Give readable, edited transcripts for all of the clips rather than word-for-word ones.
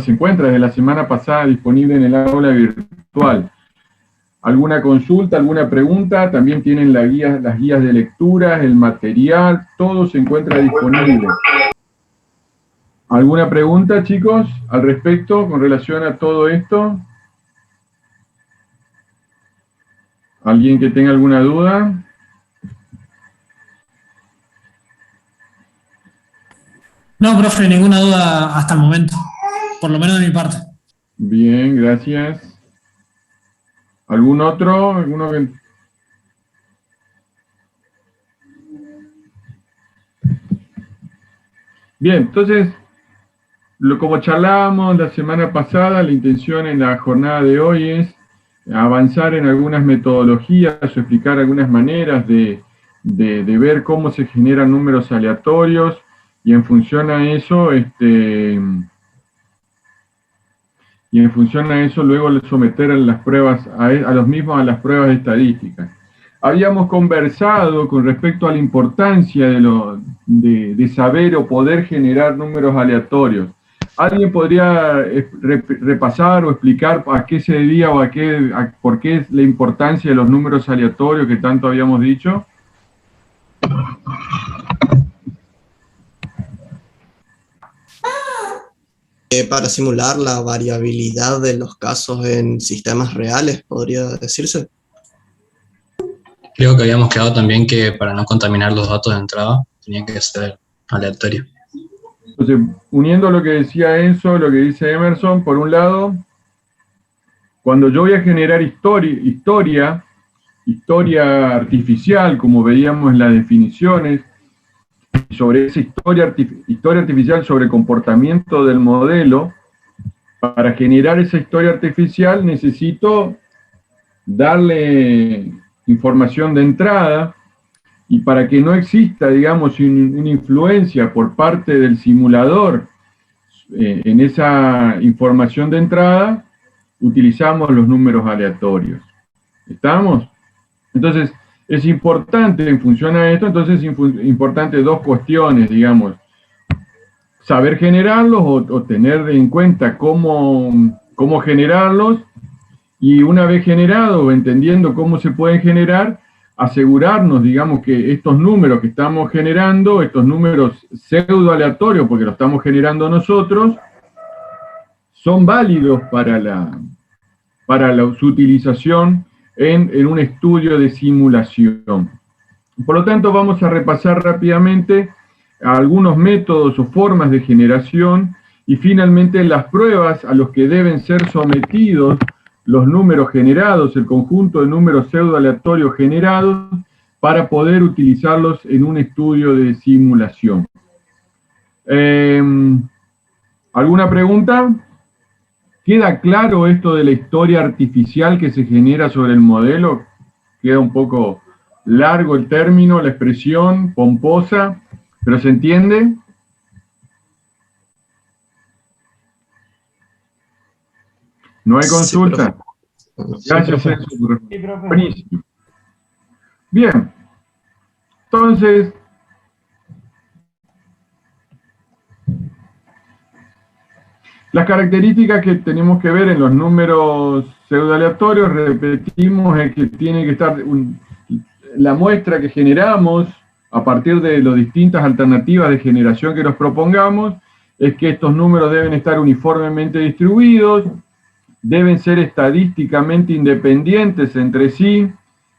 se encuentra desde la semana pasada disponible en el aula virtual. ¿Alguna consulta, alguna pregunta? También tienen las guías de lectura, el material, todo se encuentra disponible. ¿Alguna pregunta, chicos, al respecto con relación a todo esto? ¿Alguien que tenga alguna duda? No, profe, ninguna duda hasta el momento, por lo menos de mi parte. Bien, gracias. ¿Algún otro? ¿Alguno que... Bien, entonces, como charlábamos la semana pasada, la intención en la jornada de hoy es avanzar en algunas metodologías o explicar algunas maneras de ver cómo se generan números aleatorios y en función a eso, luego someter a las pruebas, a los mismos a las pruebas estadísticas. Habíamos conversado con respecto a la importancia de saber o poder generar números aleatorios. ¿Alguien podría repasar o explicar a qué se debía o por qué es la importancia de los números aleatorios que tanto habíamos dicho? Para simular la variabilidad de los casos en sistemas reales, podría decirse. Creo que habíamos quedado también que para no contaminar los datos de entrada tenía que ser aleatorio. Entonces, uniendo lo que decía Enzo, lo que dice Emerson, por un lado, cuando yo voy a generar historia artificial, como veíamos en las definiciones, sobre esa historia artificial sobre el comportamiento del modelo, para generar esa historia artificial necesito darle información de entrada, y para que no exista, digamos, una influencia por parte del simulador en esa información de entrada, utilizamos los números aleatorios. ¿Estamos? Entonces, es importante, en función a esto, entonces es importante dos cuestiones, digamos, saber generarlos o tener en cuenta cómo generarlos, y una vez generado o entendiendo cómo se pueden generar, asegurarnos, digamos, que estos números que estamos generando, estos números pseudo aleatorios, porque los estamos generando nosotros, son válidos para su utilización en un estudio de simulación. Por lo tanto, vamos a repasar rápidamente algunos métodos o formas de generación y finalmente las pruebas a los que deben ser sometidos los números generados, el conjunto de números pseudo aleatorios generados, para poder utilizarlos en un estudio de simulación. ¿Alguna pregunta? ¿Queda claro esto de la historia artificial que se genera sobre el modelo? Queda un poco largo el término, la expresión, pomposa, pero ¿se entiende? ¿No hay consulta? Gracias, Enzo. Buenísimo. Bien. Entonces, las características que tenemos que ver en los números pseudoaleatorios, repetimos, es que tiene que estar la muestra que generamos a partir de las distintas alternativas de generación que nos propongamos, es que estos números deben estar uniformemente distribuidos, deben ser estadísticamente independientes entre sí,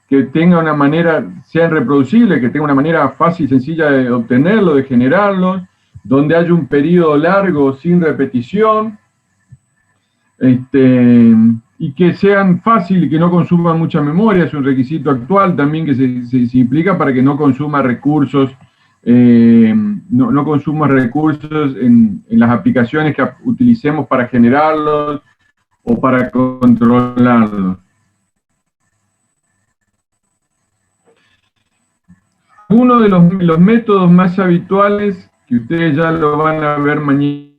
que tengan una manera, sean reproducibles, que tengan una manera fácil y sencilla de obtenerlo, de generarlos, donde haya un periodo largo sin repetición, y que sean fáciles y que no consuman mucha memoria. Es un requisito actual también que se implica para que no consuma recursos, no consuma recursos en las aplicaciones que utilicemos para generarlos o para controlarlos. Uno de los métodos más habituales, que ustedes ya lo van a ver mañana,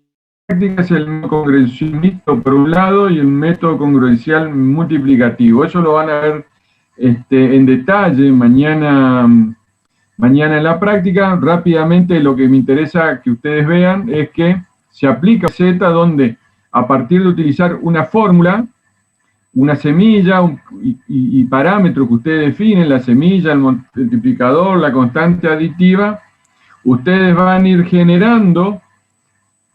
es el método congruencial mixto por un lado y el método congruencial multiplicativo. Eso lo van a ver en detalle mañana en la práctica. Rápidamente, lo que me interesa que ustedes vean es que se aplica Z donde a partir de utilizar una fórmula, una semilla y parámetros que ustedes definen, la semilla, el multiplicador, la constante aditiva, ustedes van a ir generando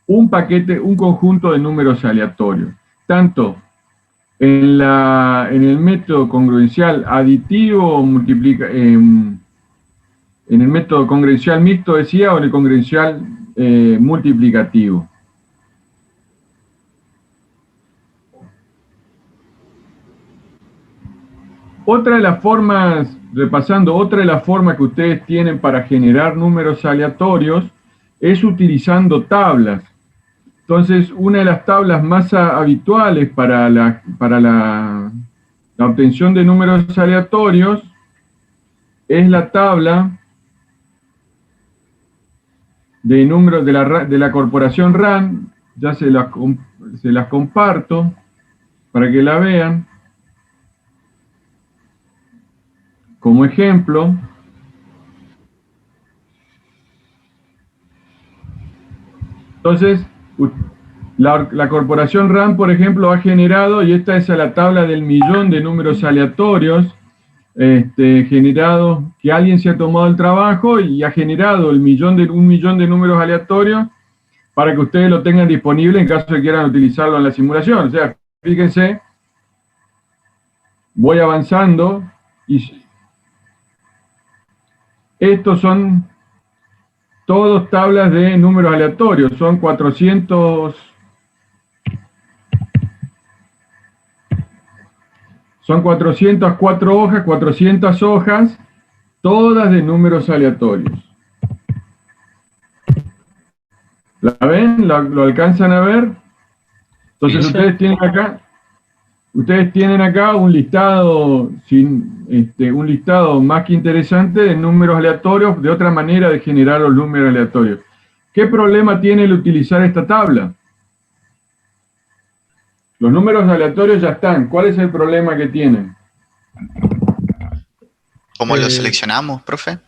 un paquete, un conjunto de números aleatorios, tanto en el método congruencial aditivo, en el método congruencial mixto, decía, o en el congruencial multiplicativo. Otra de las formas, repasando, otra de las formas que ustedes tienen para generar números aleatorios es utilizando tablas. Entonces, una de las tablas más habituales para la obtención de números aleatorios es la tabla de números de la corporación RAND. Ya se las comparto para que la vean. Como ejemplo, entonces, la corporación RAND, por ejemplo, ha generado, y esta es la tabla del millón de números aleatorios, generado, que alguien se ha tomado el trabajo y ha generado un millón de números aleatorios para que ustedes lo tengan disponible en caso de quieran utilizarlo en la simulación. O sea, fíjense, voy avanzando y estos son todos tablas de números aleatorios, son 400... Son 404 hojas, 400 hojas, todas de números aleatorios. ¿La ven? ¿Lo alcanzan a ver? Entonces ustedes tienen acá un listado, un listado más que interesante de números aleatorios, de otra manera de generar los números aleatorios. ¿Qué problema tiene el utilizar esta tabla? Los números aleatorios ya están. ¿Cuál es el problema que tienen? ¿Cómo lo seleccionamos, profe?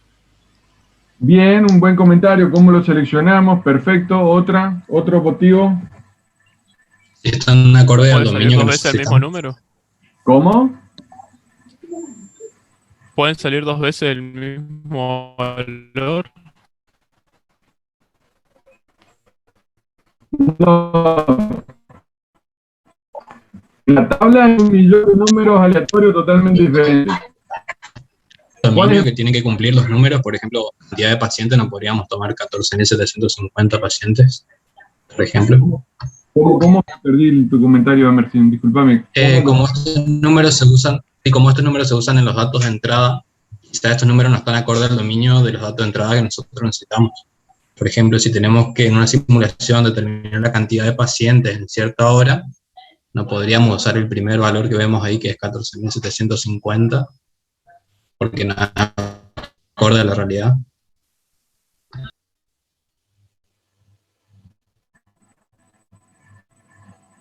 Bien, un buen comentario. ¿Cómo lo seleccionamos? Perfecto. ¿Otro motivo? Están acorde al ¿Puede salir dominio dos que veces el necesitamos. mismo número? ¿Cómo? ¿Pueden salir dos veces el mismo valor? No. La tabla es un millón de números aleatorios totalmente diferentes. Dominio que tiene que cumplir los números, por ejemplo, cantidad de pacientes, no podríamos tomar 14.750 pacientes, por ejemplo. ¿Cómo perdí tu comentario, Emerson? Discúlpame. Como estos números se usan, y como estos números se usan en los datos de entrada, quizás estos números no están acorde al dominio de los datos de entrada que nosotros necesitamos. Por ejemplo, si tenemos que en una simulación determinar la cantidad de pacientes en cierta hora, no podríamos usar el primer valor que vemos ahí, que es 14.750, porque no es acorde a la realidad.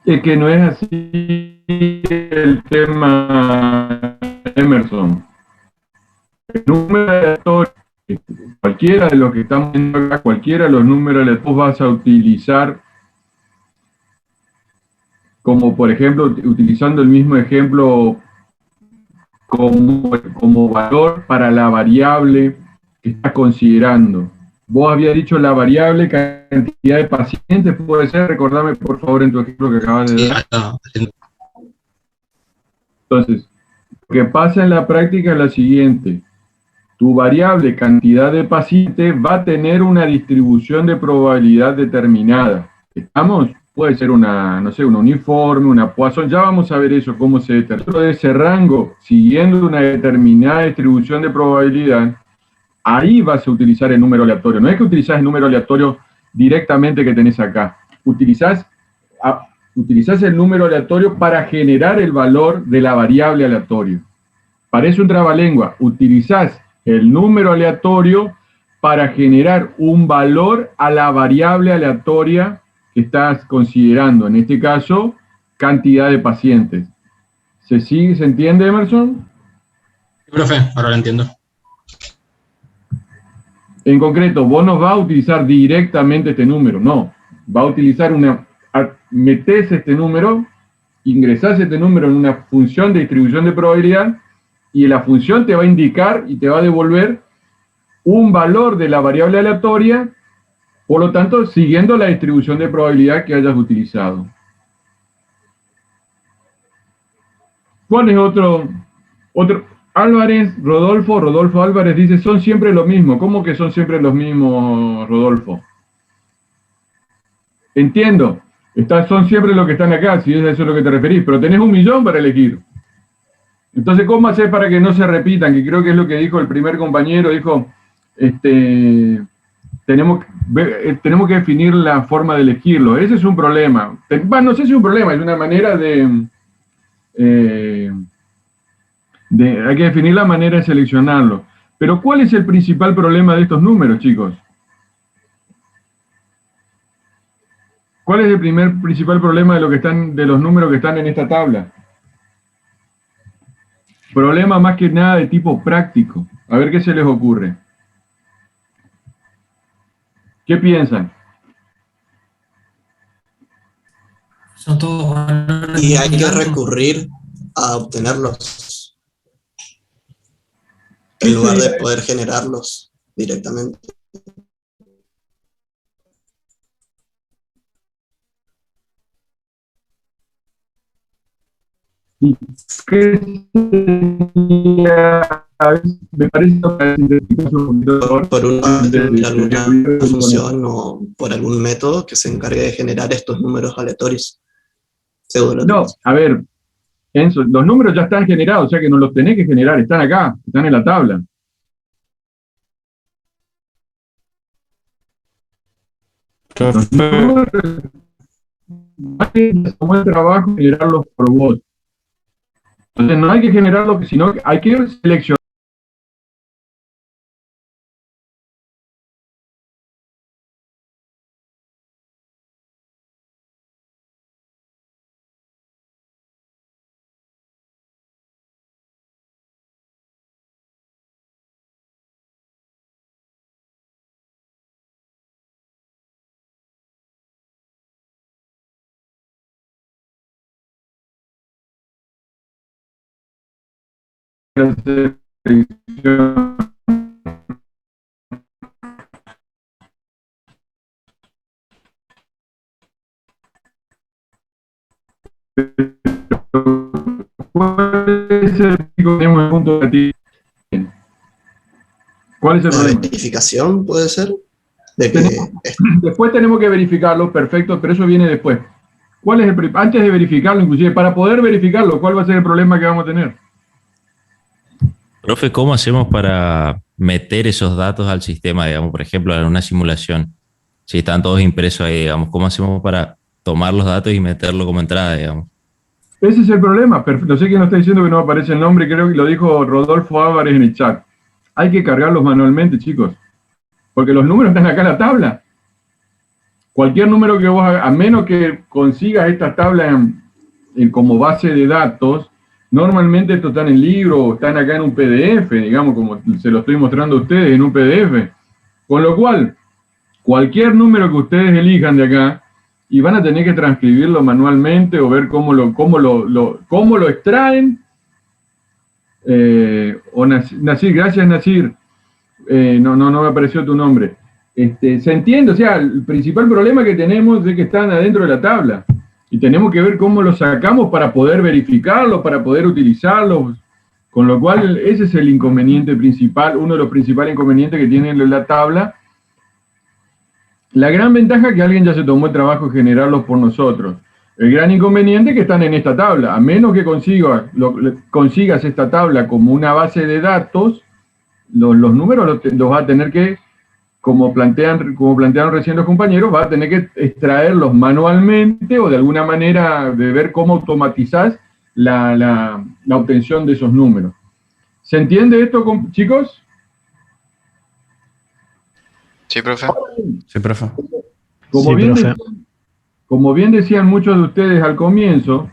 Es que no es así el tema, Emerson. El número aleatorio, cualquiera de los que estamos viendo acá, cualquiera de los números aleatorios vas a utilizar, como por ejemplo, utilizando el mismo ejemplo como valor para la variable que estás considerando. Vos habías dicho la variable cantidad de pacientes, puede ser, recordame por favor en tu ejemplo que acabas de dar. Entonces, lo que pasa en la práctica es la siguiente: tu variable cantidad de pacientes va a tener una distribución de probabilidad determinada. ¿Estamos? Puede ser una, no sé, un uniforme, una Poisson, ya vamos a ver eso, cómo se determina. Dentro de ese rango, siguiendo una determinada distribución de probabilidad, ahí vas a utilizar el número aleatorio. No es que utilizás el número aleatorio directamente que tenés acá. Utilizás el número aleatorio para generar el valor de la variable aleatorio. Parece un trabalengua. Utilizás el número aleatorio para generar un valor a la variable aleatoria que estás considerando. En este caso, cantidad de pacientes. ¿Se entiende, Emerson? Sí, profe, ahora lo entiendo. En concreto, vos no vas a utilizar directamente este número, no. Va a utilizar metés este número, ingresás este número en una función de distribución de probabilidad y la función te va a indicar y te va a devolver un valor de la variable aleatoria, por lo tanto, siguiendo la distribución de probabilidad que hayas utilizado. ¿Cuál es otro? Álvarez, Rodolfo Álvarez dice, son siempre lo mismo. ¿Cómo que son siempre los mismos, Rodolfo? Entiendo, son siempre los que están acá, si es eso a lo que te referís, pero tenés 1.000.000 para elegir. Entonces, ¿cómo hacer para que no se repitan? Que creo que es lo que dijo el primer compañero, dijo, tenemos que definir la forma de elegirlo. Ese es un problema. No sé si es un problema, es una manera hay que definir la manera de seleccionarlo. Pero ¿cuál es el principal problema de estos números, chicos? ¿Cuál es el principal problema de los números que están en esta tabla? Problema más que nada de tipo práctico. A ver qué se les ocurre. ¿Qué piensan? Son todos valores Y hay muy que altos. recurrir a obtenerlos en lugar de poder generarlos directamente. ¿Y qué sería? Me parece Por alguna función o por algún método que se encargue de generar estos números aleatorios. No, a ver, Enzo, los números ya están generados, o sea que no los tenés que generar, están acá, están en la tabla. Los números, como el trabajo, generarlos por vos. Entonces no hay que generarlos, sino que hay que seleccionar. ¿Cuál es el La problema? verificación puede ser de que Después tenemos que verificarlo, perfecto, pero eso viene después. ¿Cuál es antes de verificarlo, inclusive, para poder verificarlo, cuál va a ser el problema que vamos a tener? Profe, ¿cómo hacemos para meter esos datos al sistema, digamos, por ejemplo, en una simulación? Si están todos impresos ahí, digamos, ¿cómo hacemos para tomar los datos y meterlo como entrada, digamos? Ese es el problema. Perfecto. Sé que no está diciendo que no aparece el nombre, creo que lo dijo Rodolfo Álvarez en el chat. Hay que cargarlos manualmente, chicos, porque los números están acá en la tabla. Cualquier número que vos hagas, a menos que consigas esta tabla como base de datos, normalmente estos están en libro o están acá en un PDF, digamos, como se lo estoy mostrando a ustedes en un PDF. Con lo cual, cualquier número que ustedes elijan de acá, y van a tener que transcribirlo manualmente o ver cómo lo extraen. Nasir, gracias Nasir. No me apareció tu nombre. Se entiende, o sea, el principal problema que tenemos es que están adentro de la tabla. Y tenemos que ver cómo lo sacamos para poder verificarlo, para poder utilizarlo. Con lo cual, ese es el inconveniente principal, uno de los principales inconvenientes que tiene la tabla. La gran ventaja es que alguien ya se tomó el trabajo de generarlos por nosotros. El gran inconveniente es que están en esta tabla. A menos que consigas esta tabla como una base de datos, los números los va a tener que, como plantearon recién los compañeros, va a tener que extraerlos manualmente o de alguna manera de ver cómo automatizás la obtención de esos números. ¿Se entiende esto, chicos? Sí, profe. Sí, profe. Como bien decían muchos de ustedes al comienzo,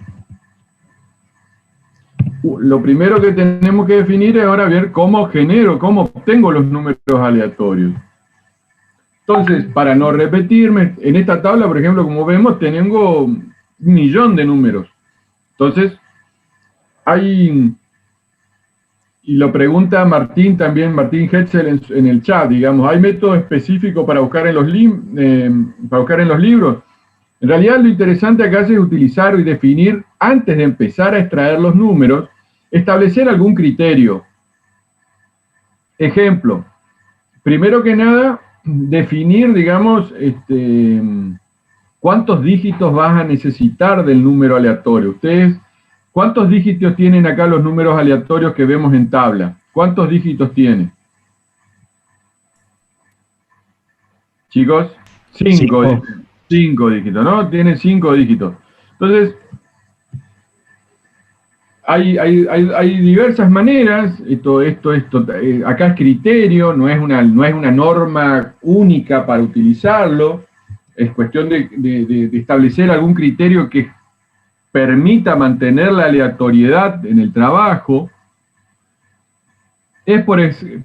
lo primero que tenemos que definir es ahora ver cómo obtengo los números aleatorios. Entonces, para no repetirme, en esta tabla, por ejemplo, como vemos, tengo 1.000.000 de números. Entonces, y lo pregunta Martín también, Martín Hetzel en el chat, digamos, ¿hay método específico para buscar en los libros? En realidad lo interesante acá es utilizar y definir, antes de empezar a extraer los números, establecer algún criterio. Ejemplo, primero que nada, definir, digamos, cuántos dígitos vas a necesitar del número aleatorio. Ustedes, ¿cuántos dígitos tienen acá los números aleatorios que vemos en tabla? ¿Cuántos dígitos tiene? Chicos, 5. 5 dígitos, ¿no? Tiene 5 dígitos. Entonces, hay diversas maneras, acá es criterio, no es una norma única para utilizarlo, es cuestión de establecer algún criterio que permita mantener la aleatoriedad en el trabajo. Es,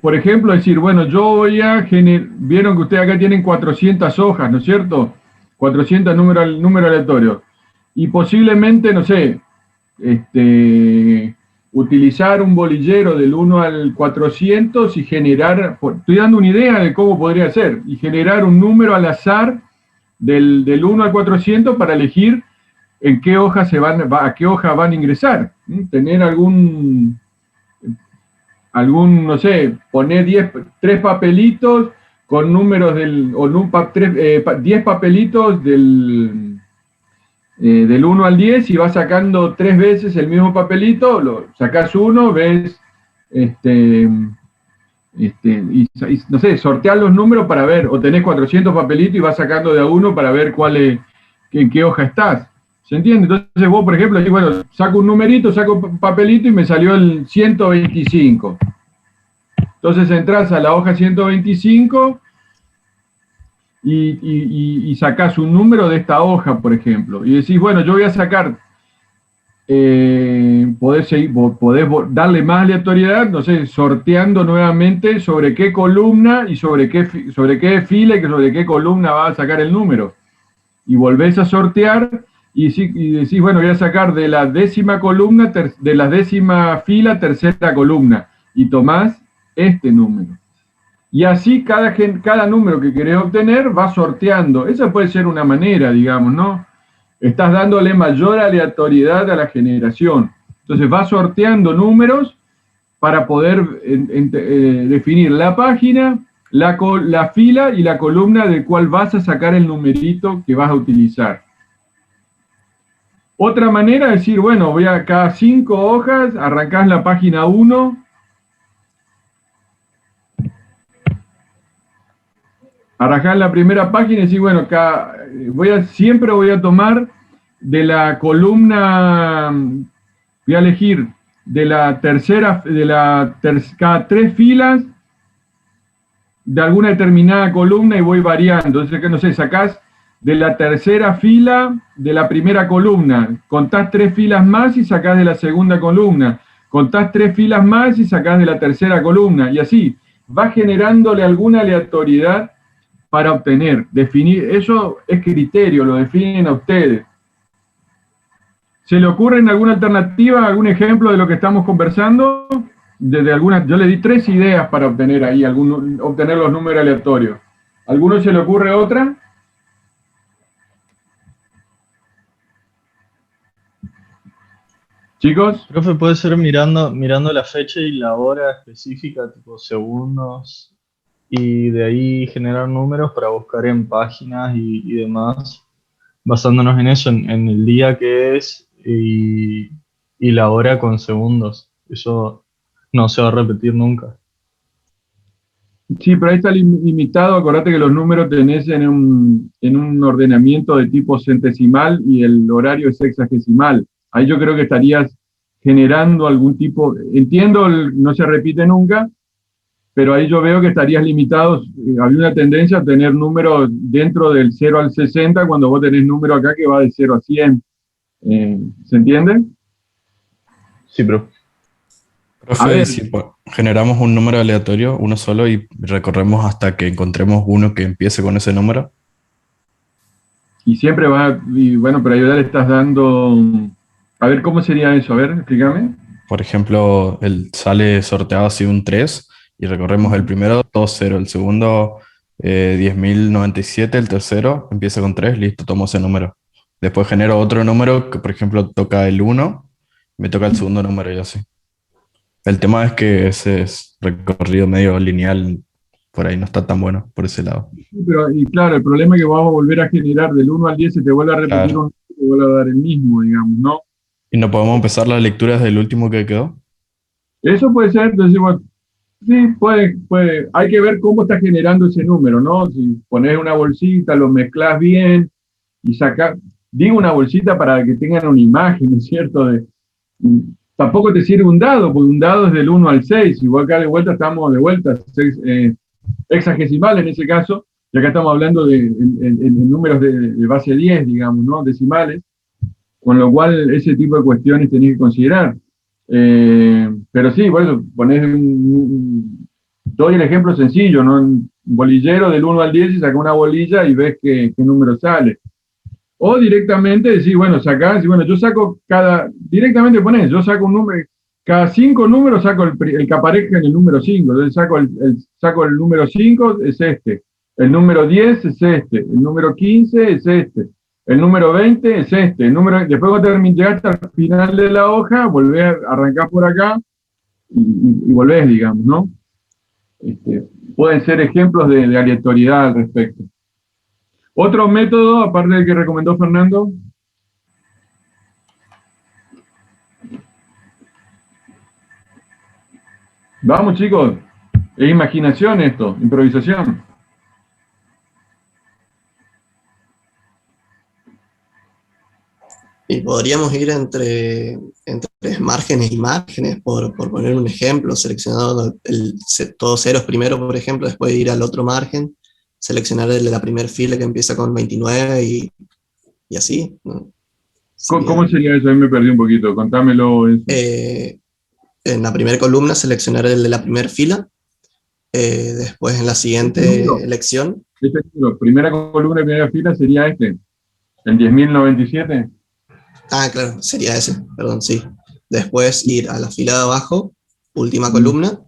por ejemplo, decir, bueno, yo voy a vieron que ustedes acá tienen 400 hojas, ¿no es cierto? 400 números aleatorios. Y posiblemente, no sé, utilizar un bolillero del 1 al 400 y generar, estoy dando una idea de cómo podría ser, y generar un número al azar del 1 al 400 para elegir en qué hoja a qué hoja van a ingresar. Tener algún, no sé, poner 3 papelitos con números 10 papelitos del 1 al 10 y vas sacando 3 veces el mismo papelito, sacás uno, ves, y no sé, sortear los números para ver, o tenés 400 papelitos y vas sacando de a uno para ver en qué hoja estás. ¿Se entiende? Entonces vos, por ejemplo, bueno, saco un numerito, saco un papelito y me salió el 125. Entonces entras a la hoja 125 y sacás un número de esta hoja, por ejemplo. Y decís, bueno, yo voy a sacar, podés darle más aleatoriedad, no sé, sorteando nuevamente sobre qué columna y sobre qué fila y sobre qué columna vas a sacar el número. Y volvés a sortear y decís, bueno, voy a sacar de la 10ª columna, de la 10ª fila, 3ª columna. Y tomás este número. Y así cada número que querés obtener va sorteando. Esa puede ser una manera, digamos, ¿no? Estás dándole mayor aleatoriedad a la generación. Entonces vas sorteando números para poder definir la página, la fila y la columna del cual vas a sacar el numerito que vas a utilizar. Otra manera es decir, bueno, voy a cada 5 hojas, arrancás la página 1, arrancás la primera página y decís, bueno, siempre voy a tomar de la columna, voy a elegir de la tercera, cada 3 filas de alguna determinada columna y voy variando. Entonces, que no sé, sacás de la 3ª fila de la primera columna, contás 3 filas más y sacás de la 2ª columna, contás 3 filas más y sacás de la 3ª columna, y así, vas generándole alguna aleatoriedad para obtener, definir, eso es criterio, lo definen a ustedes. ¿Se le ocurre alguna alternativa, algún ejemplo de lo que estamos conversando? Yo le di 3 ideas para obtener ahí, obtener los números aleatorios. ¿Alguno se le ocurre otra? Chicos. Profe, puede ser mirando la fecha y la hora específica, tipo segundos, y de ahí generar números para buscar en páginas y demás, basándonos en eso, en el día que es y la hora con segundos. Eso no se va a repetir nunca. Sí, pero ahí está limitado. Acordate que los números tenés en un ordenamiento de tipo centesimal y el horario es sexagesimal. Ahí yo creo que estarías generando algún tipo, entiendo, no se repite nunca, pero ahí yo veo que estarías limitado. Había una tendencia a tener números dentro del 0 al 60 cuando vos tenés número acá que va de 0 a 100. ¿Se entiende? Sí, pero A Profe, ver. y si generamos un número aleatorio, uno solo, y recorremos hasta que encontremos uno que empiece con ese número? Y siempre va, y bueno, para ayudar estás dando, a ver, ¿cómo sería eso? A ver, explícame. Por ejemplo, sale sorteado así un 3 y recorremos el primero, todo 0, el segundo 10.097, el tercero empieza con 3, listo, tomo ese número. Después genero otro número que, por ejemplo, toca el 1, me toca el segundo número y así. El tema es que ese es recorrido medio lineal, por ahí no está tan bueno por ese lado. Pero, y claro, el problema es que vamos a volver a generar del 1 al 10, se te vuelve a repetir Claro. te vuelve a dar el mismo, digamos, ¿no? ¿Y no podemos empezar las lecturas del último que quedó? Eso puede ser, entonces, bueno, sí, puede. Hay que ver cómo está generando ese número, ¿no? Si pones una bolsita, lo mezclas bien y sacas, digo una bolsita para que tengan una imagen, ¿no es cierto? Tampoco te sirve un dado, porque un dado es del 1 al 6, igual acá de vuelta estamos de vuelta, hexagesimal en ese caso, y acá estamos hablando de en números de base 10, digamos, ¿no? Decimales, con lo cual ese tipo de cuestiones tenés que considerar. Pero sí, bueno, doy el ejemplo sencillo, ¿no? Un bolillero del 1 al 10 y saca una bolilla y ves qué número sale. O directamente decir, bueno, sacás, bueno, yo saco directamente ponés, yo saco un número, cada 5 números saco el que aparezca en el número 5, entonces saco el número 5, es este, el número 10 es este, el número 15 es este, el número 20 es este, después cuando llegaste al final de la hoja, volvés a arrancar por acá y volvés, digamos, ¿no? Pueden ser ejemplos de aleatoriedad al respecto. Otro método, aparte del que recomendó Fernando. Vamos, chicos. Es imaginación esto, improvisación. Y podríamos ir entre márgenes y márgenes, por poner un ejemplo, seleccionando todos ceros primero, por ejemplo, después ir al otro margen, seleccionar el de la primera fila que empieza con 29 y así, ¿no? ¿Cómo sería eso? A mí me perdí un poquito, contámelo. En la primera columna seleccionar el de la primera fila, después en la siguiente elección. Primera columna, primera fila sería el 10.097. Ah, claro, sería ese, perdón, sí. Después ir a la fila de abajo, última columna,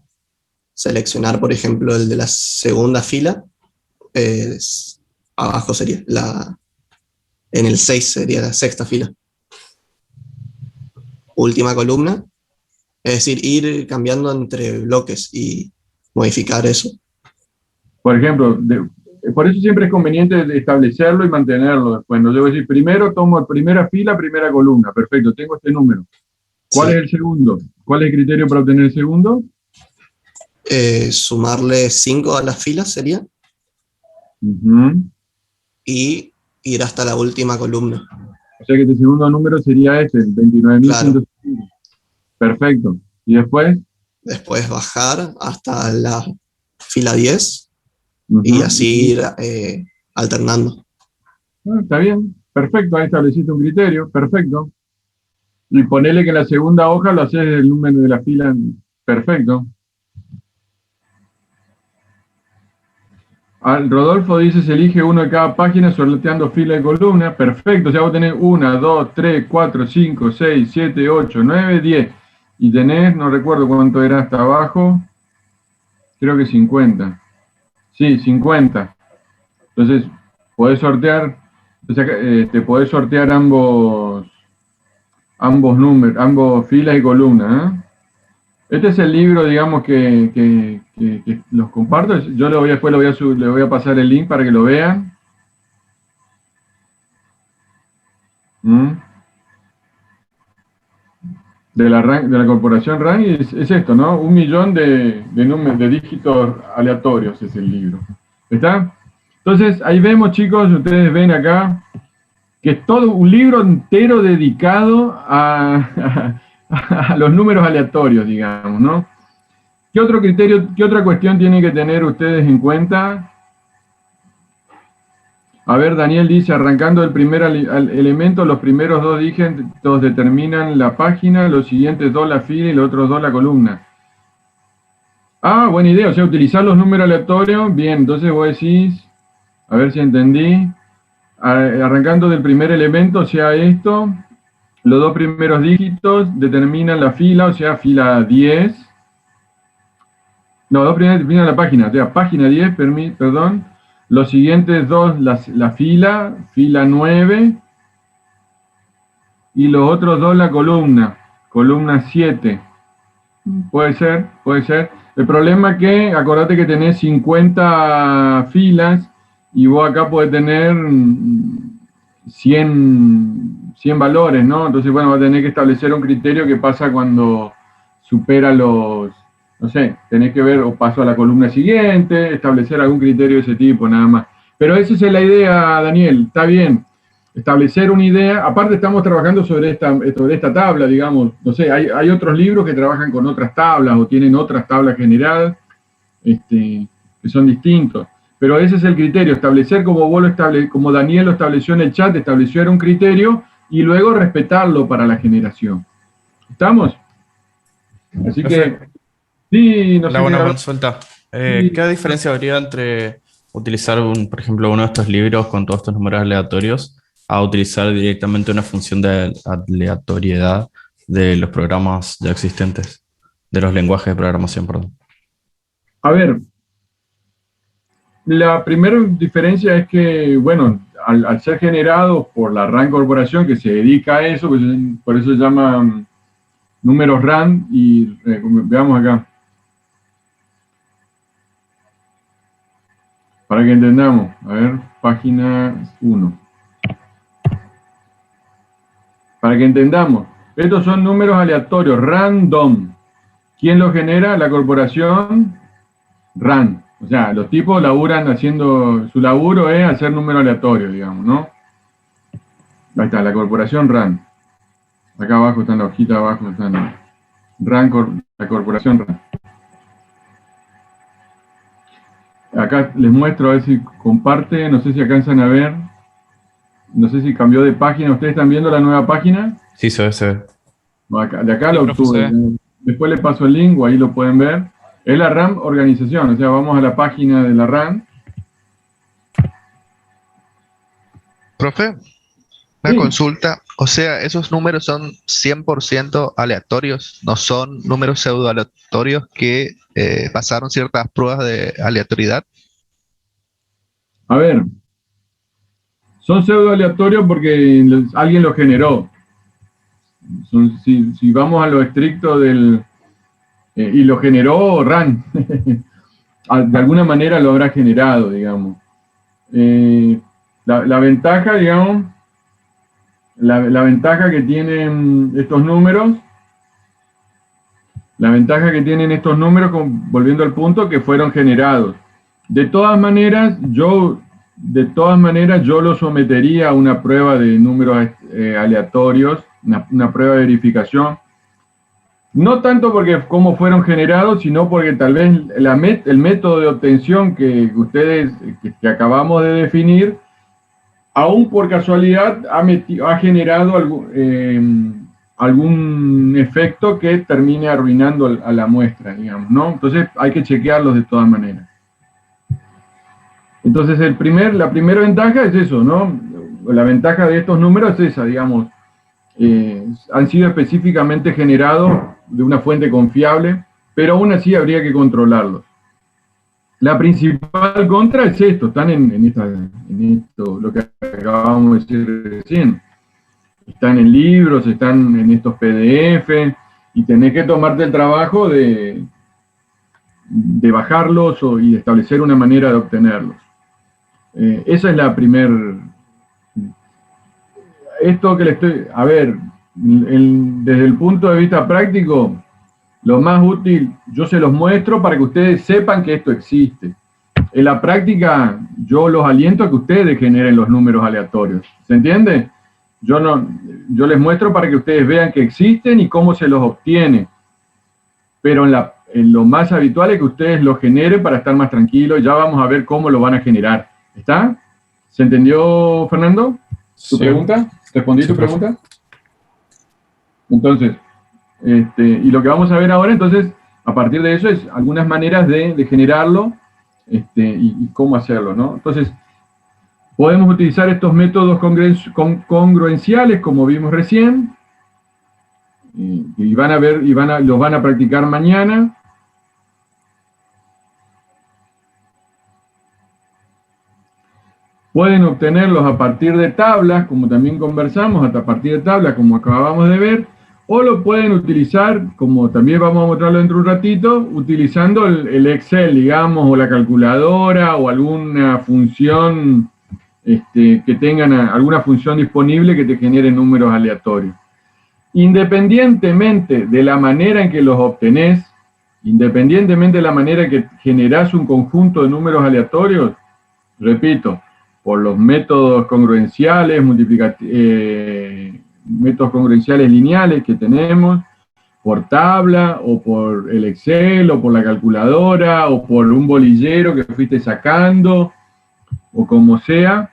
seleccionar, por ejemplo, el de la segunda fila, abajo sería, en el 6 sería la sexta fila. Última columna, es decir, ir cambiando entre bloques y modificar eso. Por ejemplo, por eso siempre es conveniente establecerlo y mantenerlo después. No debo decir, primero tomo primera fila, primera columna. Perfecto, tengo este número. ¿Cuál es el segundo? ¿Cuál es el criterio para obtener el segundo? Sumarle 5 a las filas sería. Y ir hasta la última columna. O sea que este segundo número sería el 29.105. Claro. Perfecto. ¿Y después? Después bajar hasta la fila 10. Y así ir alternando. Está bien, perfecto, ahí estableciste un criterio, perfecto. Y ponele que en la segunda hoja lo haces el número de la fila, perfecto. Rodolfo dice, se elige uno de cada página sorteando fila y columna, perfecto, o sea, vos tenés 1, 2, 3, 4, 5, 6, 7, 8, 9, 10. Y tenés, no recuerdo cuánto era hasta abajo, creo que 50. Sí, 50. Entonces, podés sortear, podés sortear ambos números, ambos filas y columnas, ¿eh? Este es el libro, digamos, que los comparto. Yo después le voy a pasar el link para que lo vean. De la corporación RAN, es esto, ¿no? 1 millón de dígitos aleatorios es el libro. ¿Está? Entonces, ahí vemos, chicos, ustedes ven acá, que es todo un libro entero dedicado a los números aleatorios, digamos, ¿no? ¿Qué otro criterio, qué otra cuestión tienen que tener ustedes en cuenta? A ver, Daniel dice, arrancando el primer elemento, los primeros 2 dígitos determinan la página, los siguientes 2 la fila y los otros 2 la columna. Ah, buena idea, o sea, utilizar los números aleatorios. Bien, entonces vos decís, a ver si entendí, arrancando del primer elemento, o sea, esto, los dos primeros dígitos determinan la fila, o sea, fila 10. No, dos primeros determinan la página, o sea, página 10, perdón. Los siguientes dos, la fila 9. Y los otros dos, la columna 7. Puede ser, puede ser. El problema es que, acordate que tenés 50 filas y vos acá podés tener 100 valores, ¿no? Entonces, bueno, va a tener que establecer un criterio que pasa cuando supera los, no sé, tenés que ver o paso a la columna siguiente, establecer algún criterio de ese tipo, nada más. Pero esa es la idea, Daniel, está bien. Establecer una idea, aparte estamos trabajando sobre esta tabla, digamos, no sé, hay otros libros que trabajan con otras tablas o tienen otras tablas generadas que son distintos, pero ese es el criterio, establecer como como Daniel lo estableció en el chat, establecer un criterio y luego respetarlo para la generación. ¿Estamos? Así que, sí, no sé. La buena consulta. ¿Qué diferencia habría entre utilizar, por ejemplo, uno de estos libros con todos estos números aleatorios a utilizar directamente una función de aleatoriedad de los programas ya existentes, de los lenguajes de programación, perdón? A ver, la primera diferencia es que, bueno, al ser generados por la RAND Corporación, que se dedica a eso, pues, por eso se llama números RAND, y veamos acá. Para que entendamos, a ver, página 1. Para que entendamos, estos son números aleatorios, random. ¿Quién los genera? La corporación RAND. O sea, los tipos laburan haciendo, su laburo es hacer números aleatorios, digamos, ¿no? Ahí está, la corporación RAND. Acá abajo está en la hojita, abajo está la corporación RAND. Acá les muestro a ver si comparte, no sé si alcanzan a ver. No sé si cambió de página. ¿Ustedes están viendo la nueva página? Sí, se ve. De acá lo obtuve. Después les paso el link, o ahí lo pueden ver. Es la RAM organización, o sea, vamos a la página de la RAM. Profe, una Sí. consulta. O sea, esos números son 100% aleatorios, no son números pseudo aleatorios que pasaron ciertas pruebas de aleatoriedad. A ver, son pseudo aleatorios porque alguien los generó. Si vamos a lo estricto y lo generó RAND, de alguna manera lo habrá generado, digamos. La ventaja, digamos, la ventaja que tienen estos números, volviendo al punto, que fueron generados. De todas maneras, yo lo sometería a una prueba de números aleatorios, una prueba de verificación. No tanto porque cómo fueron generados, sino porque tal vez el método de obtención que acabamos de definir, aún por casualidad ha generado algún efecto que termine arruinando a la muestra, digamos, ¿no? Entonces hay que chequearlos de todas maneras. Entonces la primera ventaja es eso, ¿no? La ventaja de estos números es esa, digamos, han sido específicamente generados de una fuente confiable, pero aún así habría que controlarlos. La principal contra es esto, están en esto, lo que acabamos de decir recién. Están en libros, están en estos PDF, y tenés que tomarte el trabajo de bajarlos y de establecer una manera de obtenerlos. Esa es la primer... Esto que le estoy... A ver, desde el punto de vista práctico, lo más útil, yo se los muestro para que ustedes sepan que esto existe. En la práctica, yo los aliento a que ustedes generen los números aleatorios. ¿Se entiende? Yo les muestro para que ustedes vean que existen y cómo se los obtiene. Pero en lo más habitual es que ustedes los generen para estar más tranquilos. Ya vamos a ver cómo lo van a generar. ¿Está? ¿Se entendió, Fernando? ¿Tu pregunta? ¿Respondí tu pregunta? Entonces, y lo que vamos a ver ahora, entonces, A partir de eso es algunas maneras de generarlo y cómo hacerlo, ¿no? Entonces, podemos utilizar estos métodos congruenciales, como vimos recién, y van a ver, los van a practicar mañana. Pueden obtenerlos a partir de tablas, como también conversamos, a partir de tablas, como acabamos de ver, o lo pueden utilizar, como también vamos a mostrarlo dentro de un ratito, utilizando el Excel, digamos, o la calculadora, o alguna función que tengan alguna función disponible que te genere números aleatorios. Independientemente de la manera en que los obtenés, independientemente de la manera en que generás un conjunto de números aleatorios, repito, por los métodos congruenciales, métodos congruenciales lineales que tenemos, por tabla, o por el Excel, o por la calculadora, o por un bolillero que fuiste sacando, o como sea,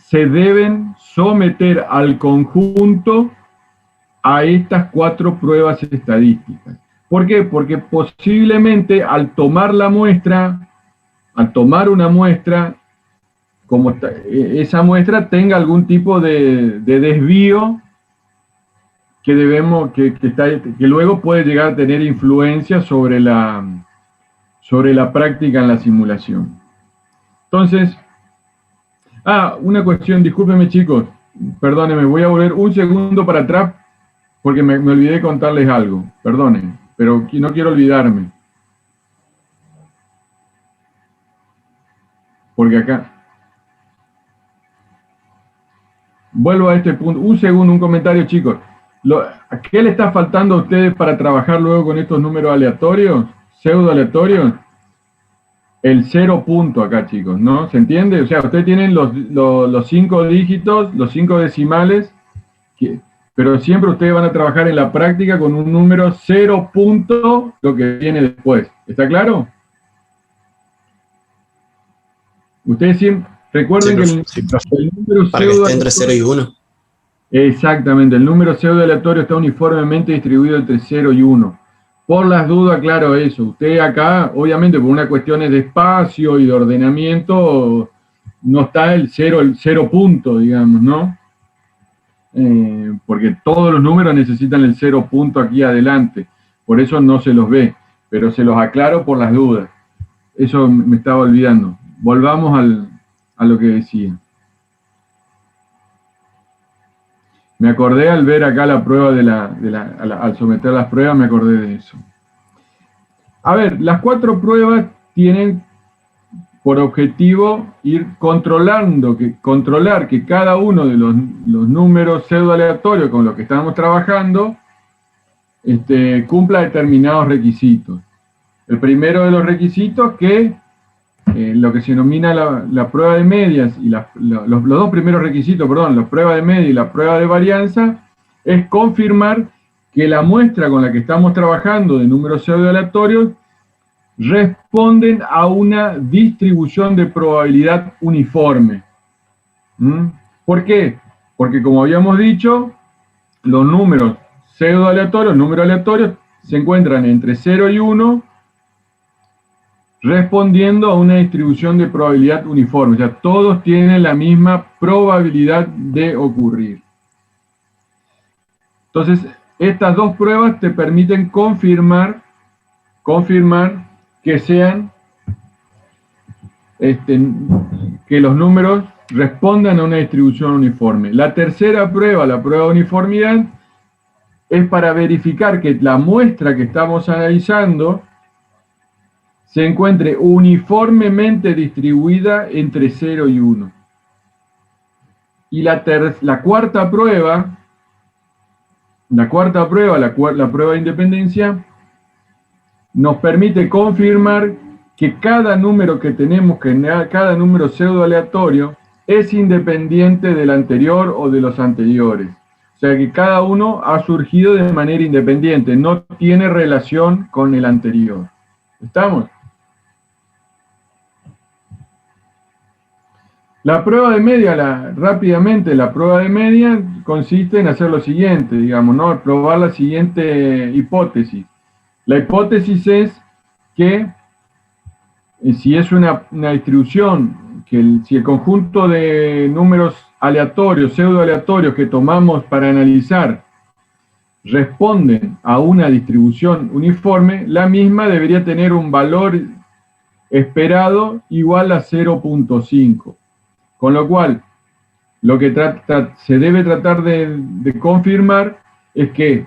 se deben someter al conjunto a estas 4 pruebas estadísticas. ¿Por qué? Porque posiblemente al tomar una muestra, esa muestra tenga algún tipo de desvío que luego puede llegar a tener influencia sobre la práctica en la simulación. Entonces, una cuestión, discúlpenme chicos, perdónenme, voy a volver un segundo para atrás porque me olvidé contarles algo, perdonen, pero no quiero olvidarme. Porque acá, vuelvo a este punto, un segundo, un comentario chicos. ¿Qué le está faltando a ustedes para trabajar luego con estos números aleatorios, pseudo aleatorios? El 0 punto acá, chicos, ¿no? ¿Se entiende? O sea, ustedes tienen los 5 dígitos, los 5 decimales, pero siempre ustedes van a trabajar en la práctica con un número 0 punto, lo que viene después. ¿Está claro? Ustedes siempre recuerden que el número para que esté entre 0 y 1. Exactamente, el número pseudo aleatorio está uniformemente distribuido entre 0 y 1. Por las dudas, claro eso. Usted acá, obviamente, por una cuestión de espacio y de ordenamiento, no está el 0 punto, digamos, ¿no? Porque todos los números necesitan el 0 punto aquí adelante. Por eso no se los ve, pero se los aclaro por las dudas. Eso me estaba olvidando. Volvamos a lo que decía. Me acordé al ver acá la prueba al someter las pruebas, me acordé de eso. A ver, las 4 pruebas tienen por objetivo ir controlar que cada uno de los números pseudo aleatorios con los que estamos trabajando cumpla determinados requisitos. El primero de los requisitos que lo que se denomina la prueba de medias y los 2 primeros requisitos, perdón, la prueba de media y la prueba de varianza, es confirmar que la muestra con la que estamos trabajando de números pseudo aleatorios responden a una distribución de probabilidad uniforme. ¿Por qué? Porque como habíamos dicho, los números pseudo aleatorios, números aleatorios, se encuentran entre 0 y 1, respondiendo a una distribución de probabilidad uniforme. O sea, todos tienen la misma probabilidad de ocurrir. Entonces, estas 2 pruebas te permiten confirmar que sean, que los números respondan a una distribución uniforme. La tercera prueba, la prueba de uniformidad, es para verificar que la muestra que estamos analizando se encuentre uniformemente distribuida entre 0 y 1. Y la cuarta prueba, la prueba de independencia, nos permite confirmar que cada número que tenemos, cada número pseudo aleatorio, es independiente del anterior o de los anteriores. O sea que cada uno ha surgido de manera independiente, no tiene relación con el anterior. ¿Estamos? La prueba de media, rápidamente, la prueba de media consiste en hacer lo siguiente, digamos, ¿no? Probar la siguiente hipótesis. La hipótesis es que si es una distribución, si el conjunto de números aleatorios, pseudo aleatorios que tomamos para analizar responden a una distribución uniforme, la misma debería tener un valor esperado igual a 0.5. Con lo cual, lo que se debe tratar de confirmar es que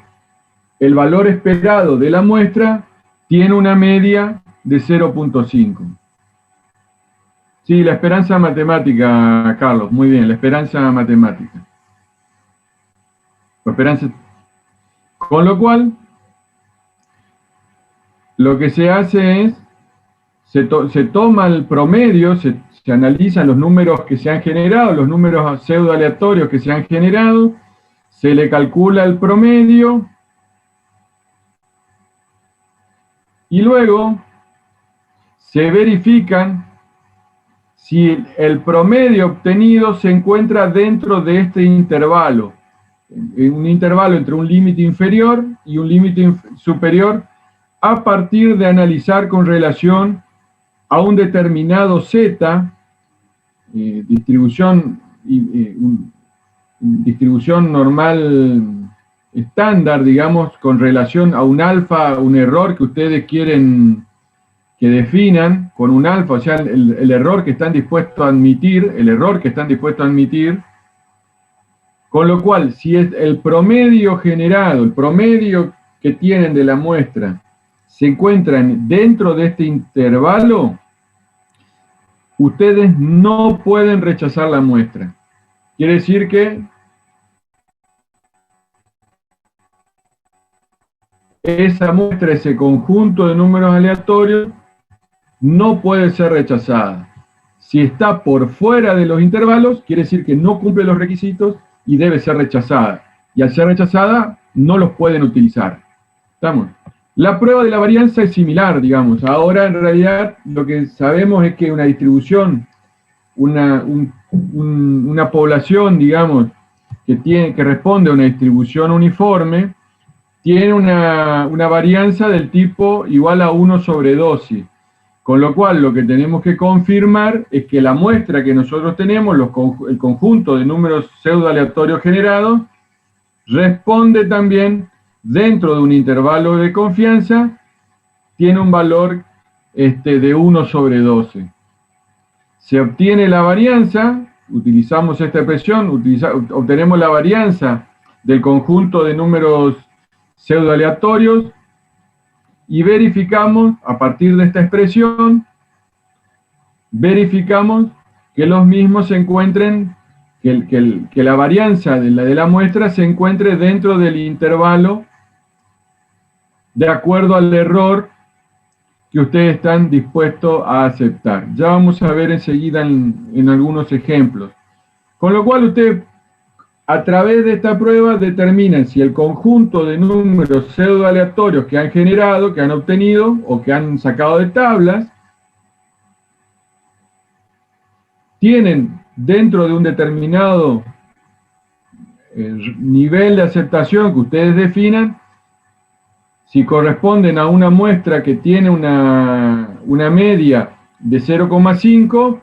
el valor esperado de la muestra tiene una media de 0.5. Sí, la esperanza matemática, Carlos, muy bien, la esperanza matemática. Con lo cual, lo que se hace es, se toma el promedio, se analizan los números que se han generado, los números pseudo aleatorios que se han generado, se le calcula el promedio, y luego se verifican si el promedio obtenido se encuentra dentro de este intervalo, en un intervalo entre un límite inferior y un límite superior, a partir de analizar con relación a un determinado z, distribución normal estándar, digamos, con relación a un alfa, un error que ustedes quieren que definan con un alfa, o sea, el error que están dispuestos a admitir, con lo cual, si es el promedio generado, el promedio que tienen de la muestra, se encuentran dentro de este intervalo, ustedes no pueden rechazar la muestra. Quiere decir que esa muestra, ese conjunto de números aleatorios, no puede ser rechazada. Si está por fuera de los intervalos, quiere decir que no cumple los requisitos y debe ser rechazada. Y al ser rechazada, no los pueden utilizar. ¿Estamos? La prueba de la varianza es similar, digamos. Ahora, en realidad, lo que sabemos es que una distribución, una población, digamos, que responde a una distribución uniforme, tiene una varianza del tipo igual a 1 sobre 12. Con lo cual, lo que tenemos que confirmar es que la muestra que nosotros tenemos, el conjunto de números pseudo aleatorios generados, responde también dentro de un intervalo de confianza, tiene un valor de 1 sobre 12. Se obtiene la varianza, utilizamos esta expresión, obtenemos la varianza del conjunto de números pseudo aleatorios, y verificamos, a partir de esta expresión, verificamos que los mismos se encuentren, que la varianza de la muestra se encuentre dentro del intervalo de acuerdo al error que ustedes están dispuestos a aceptar. Ya vamos a ver enseguida en algunos ejemplos. Con lo cual ustedes, a través de esta prueba, determinan si el conjunto de números pseudo aleatorios que han generado, que han obtenido o que han sacado de tablas, tienen dentro de un determinado nivel de aceptación que ustedes definan, si corresponden a una muestra que tiene una media de 0,5,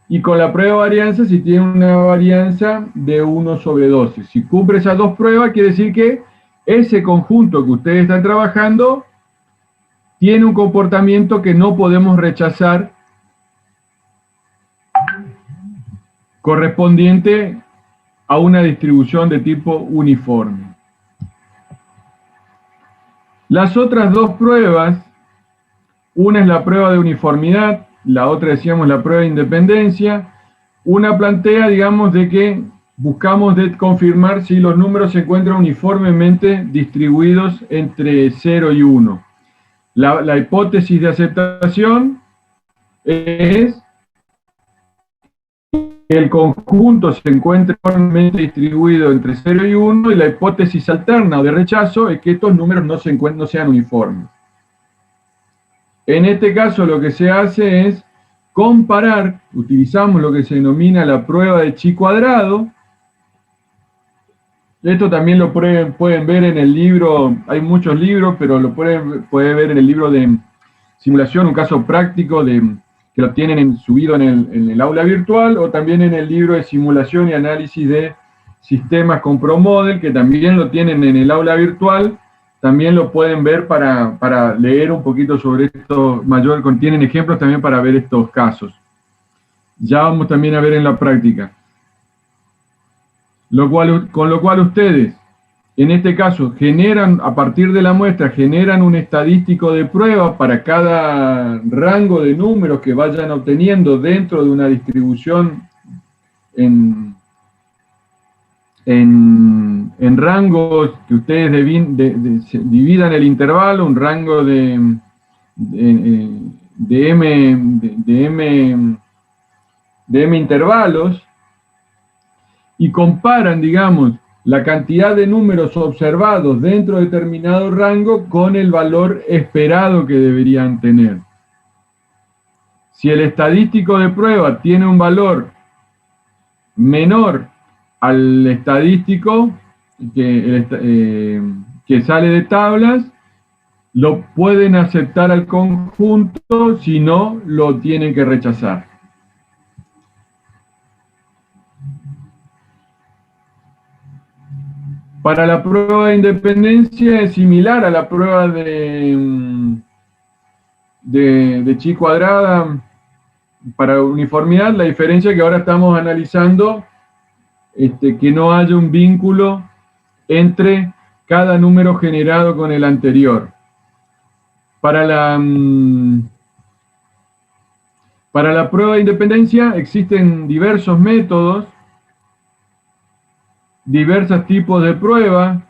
y con la prueba de varianza, si tiene una varianza de 1 sobre 12. Si cumple esas dos pruebas, quiere decir que ese conjunto que ustedes están trabajando tiene un comportamiento que no podemos rechazar, correspondiente a una distribución de tipo uniforme. Las otras dos pruebas, una es la prueba de uniformidad, la otra decíamos la prueba de independencia. Una plantea, digamos, de que buscamos confirmar si los números se encuentran uniformemente distribuidos entre 0 y 1. La hipótesis de aceptación es que el conjunto se encuentre uniformemente distribuido entre 0 y 1, y la hipótesis alterna o de rechazo es que estos números no sean uniformes. En este caso lo que se hace es comparar, utilizamos lo que se denomina la prueba de chi cuadrado. Esto también lo pueden ver en el libro, hay muchos libros, pero lo pueden ver en el libro de simulación, un caso práctico que lo tienen subido en el aula virtual, o también en el libro de simulación y análisis de sistemas con ProModel, que también lo tienen en el aula virtual. También lo pueden ver para leer un poquito sobre esto mayor, contienen ejemplos también para ver estos casos. Ya vamos también a ver en la práctica. Con lo cual ustedes, en este caso, generan, a partir de la muestra, generan un estadístico de prueba para cada rango de números que vayan obteniendo dentro de una distribución en rangos que ustedes dividan el intervalo, un rango de m intervalos, y comparan, digamos, la cantidad de números observados dentro de determinado rango con el valor esperado que deberían tener. Si el estadístico de prueba tiene un valor menor al estadístico que sale de tablas, lo pueden aceptar al conjunto, si no, lo tienen que rechazar. Para la prueba de independencia es similar a la prueba de chi cuadrada para uniformidad. La diferencia es que ahora estamos analizando que no haya un vínculo entre cada número generado con el anterior. Para la prueba de independencia existen diversos métodos, diversos tipos de prueba.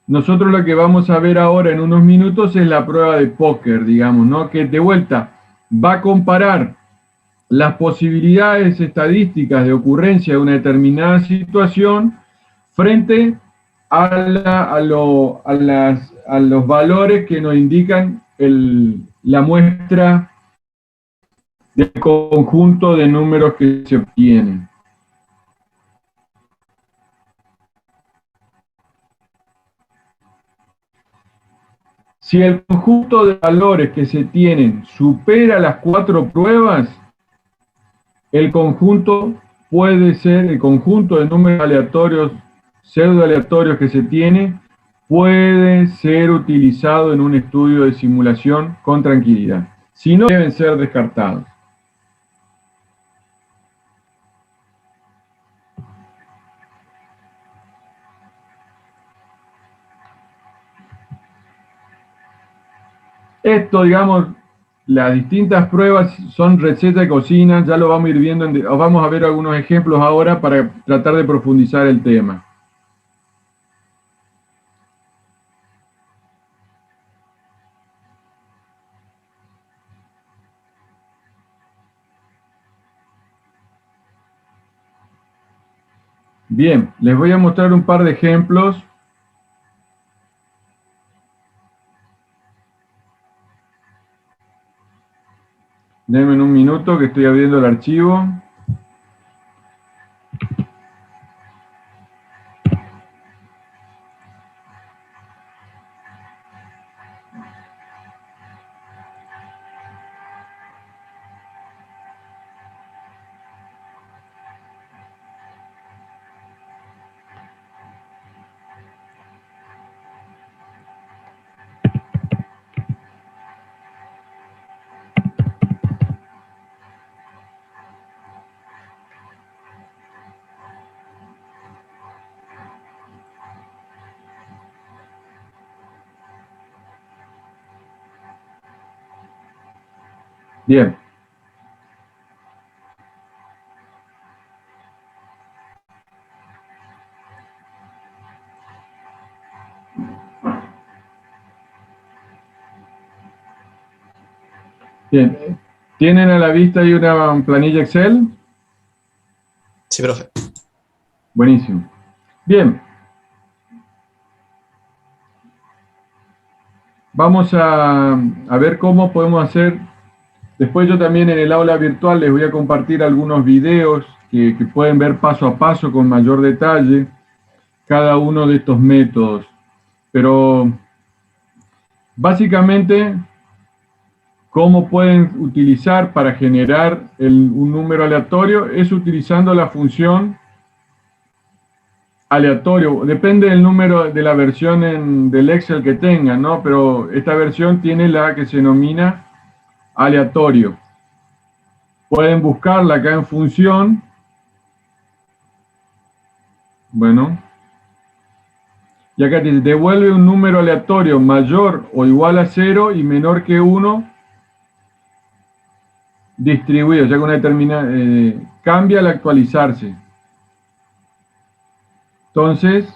Nosotros lo que vamos a ver ahora en unos minutos es la prueba de póker, digamos, ¿no? Que de vuelta va a comparar las posibilidades estadísticas de ocurrencia de una determinada situación frente a los valores que nos indican la muestra del conjunto de números que se obtienen. Si el conjunto de valores que se tienen supera las 4 pruebas, el conjunto puede ser, el conjunto de números aleatorios, pseudo aleatorios que se tiene, puede ser utilizado en un estudio de simulación con tranquilidad. Si no, deben ser descartados. Esto, digamos, las distintas pruebas son recetas de cocina, ya lo vamos a ir viendo, vamos a ver algunos ejemplos ahora para tratar de profundizar el tema. Bien, les voy a mostrar un par de ejemplos. Denme un minuto que estoy abriendo el archivo. Bien. Bien. ¿Tienen a la vista ahí una planilla Excel? Sí, profe. Buenísimo. Bien. Vamos a ver cómo podemos hacer Después yo también en el aula virtual les voy a compartir algunos videos que pueden ver paso a paso con mayor detalle cada uno de estos métodos. Pero básicamente, ¿cómo pueden utilizar para generar un número aleatorio? Es utilizando la función aleatorio. Depende del número de la versión del Excel que tengan, ¿no? Pero esta versión tiene la que se denomina aleatorio. Pueden buscarla acá en función. Bueno. Y acá dice, devuelve un número aleatorio mayor o igual a 0 y menor que 1 distribuido, o sea, con una determinada, cambia al actualizarse. Entonces,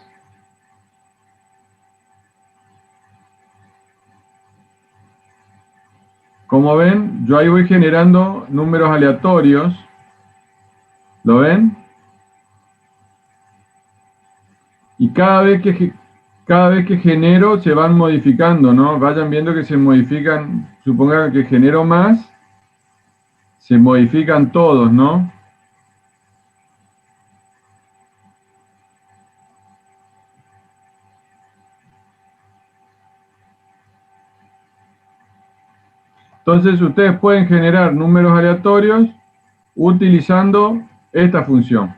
como ven, yo ahí voy generando números aleatorios. ¿Lo ven? Y cada vez que genero se van modificando, ¿no? Vayan viendo que se modifican, supongan que genero más, se modifican todos, ¿no? Entonces ustedes pueden generar números aleatorios utilizando esta función.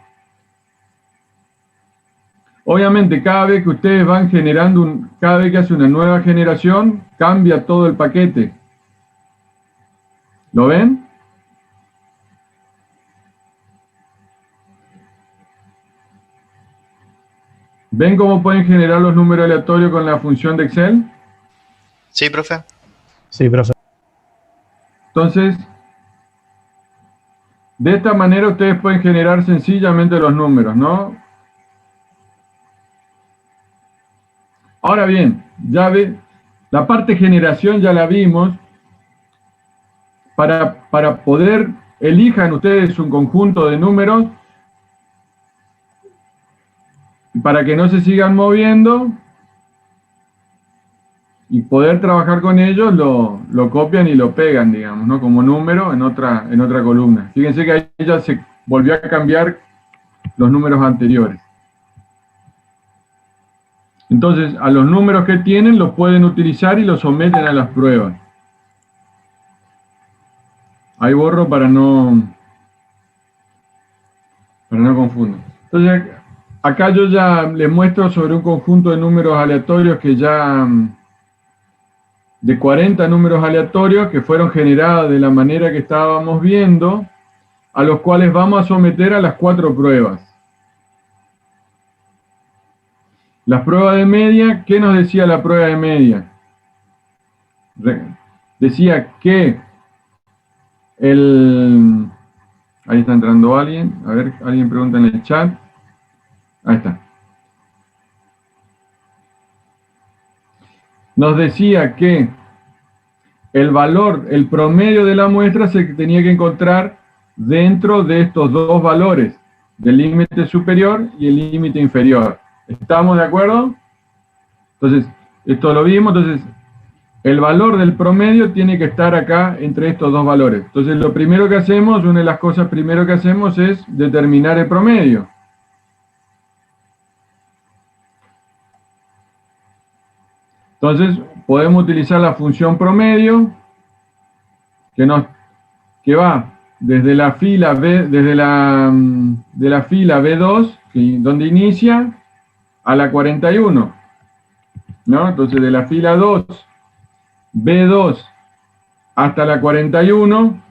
Obviamente cada vez que ustedes van generando, cada vez que hace una nueva generación, cambia todo el paquete. ¿Lo ven? ¿Ven cómo pueden generar los números aleatorios con la función de Excel? Sí, profe. Sí, profe. Entonces, de esta manera ustedes pueden generar sencillamente los números, ¿no? Ahora bien, ya ve, la parte generación ya la vimos. Para poder, elijan ustedes un conjunto de números para que no se sigan moviendo y poder trabajar con ellos, lo copian y lo pegan, digamos, ¿no? Como número en otra columna. Fíjense que ahí ya se volvió a cambiar los números anteriores. Entonces, a los números que tienen los pueden utilizar y los someten a las pruebas. Ahí borro para no confundir. Entonces, acá yo ya les muestro sobre un conjunto de números aleatorios que ya, de 40 números aleatorios que fueron generados de la manera que estábamos viendo, a los cuales vamos a someter a las 4 pruebas. La prueba de media, ¿qué nos decía la prueba de media? Decía que ahí está entrando alguien, a ver, alguien pregunta en el chat. Ahí está. Nos decía que el valor, el promedio de la muestra se tenía que encontrar dentro de estos dos valores, del límite superior y el límite inferior. ¿Estamos de acuerdo? Entonces, esto lo vimos, entonces el valor del promedio tiene que estar acá entre estos dos valores. Entonces, lo primero que hacemos, una de las cosas primero que hacemos es determinar el promedio. Entonces, podemos utilizar la función promedio, que va desde la fila B, de la fila B2, donde inicia, a la 41. ¿No? Entonces, de la fila 2, B2 hasta la 41,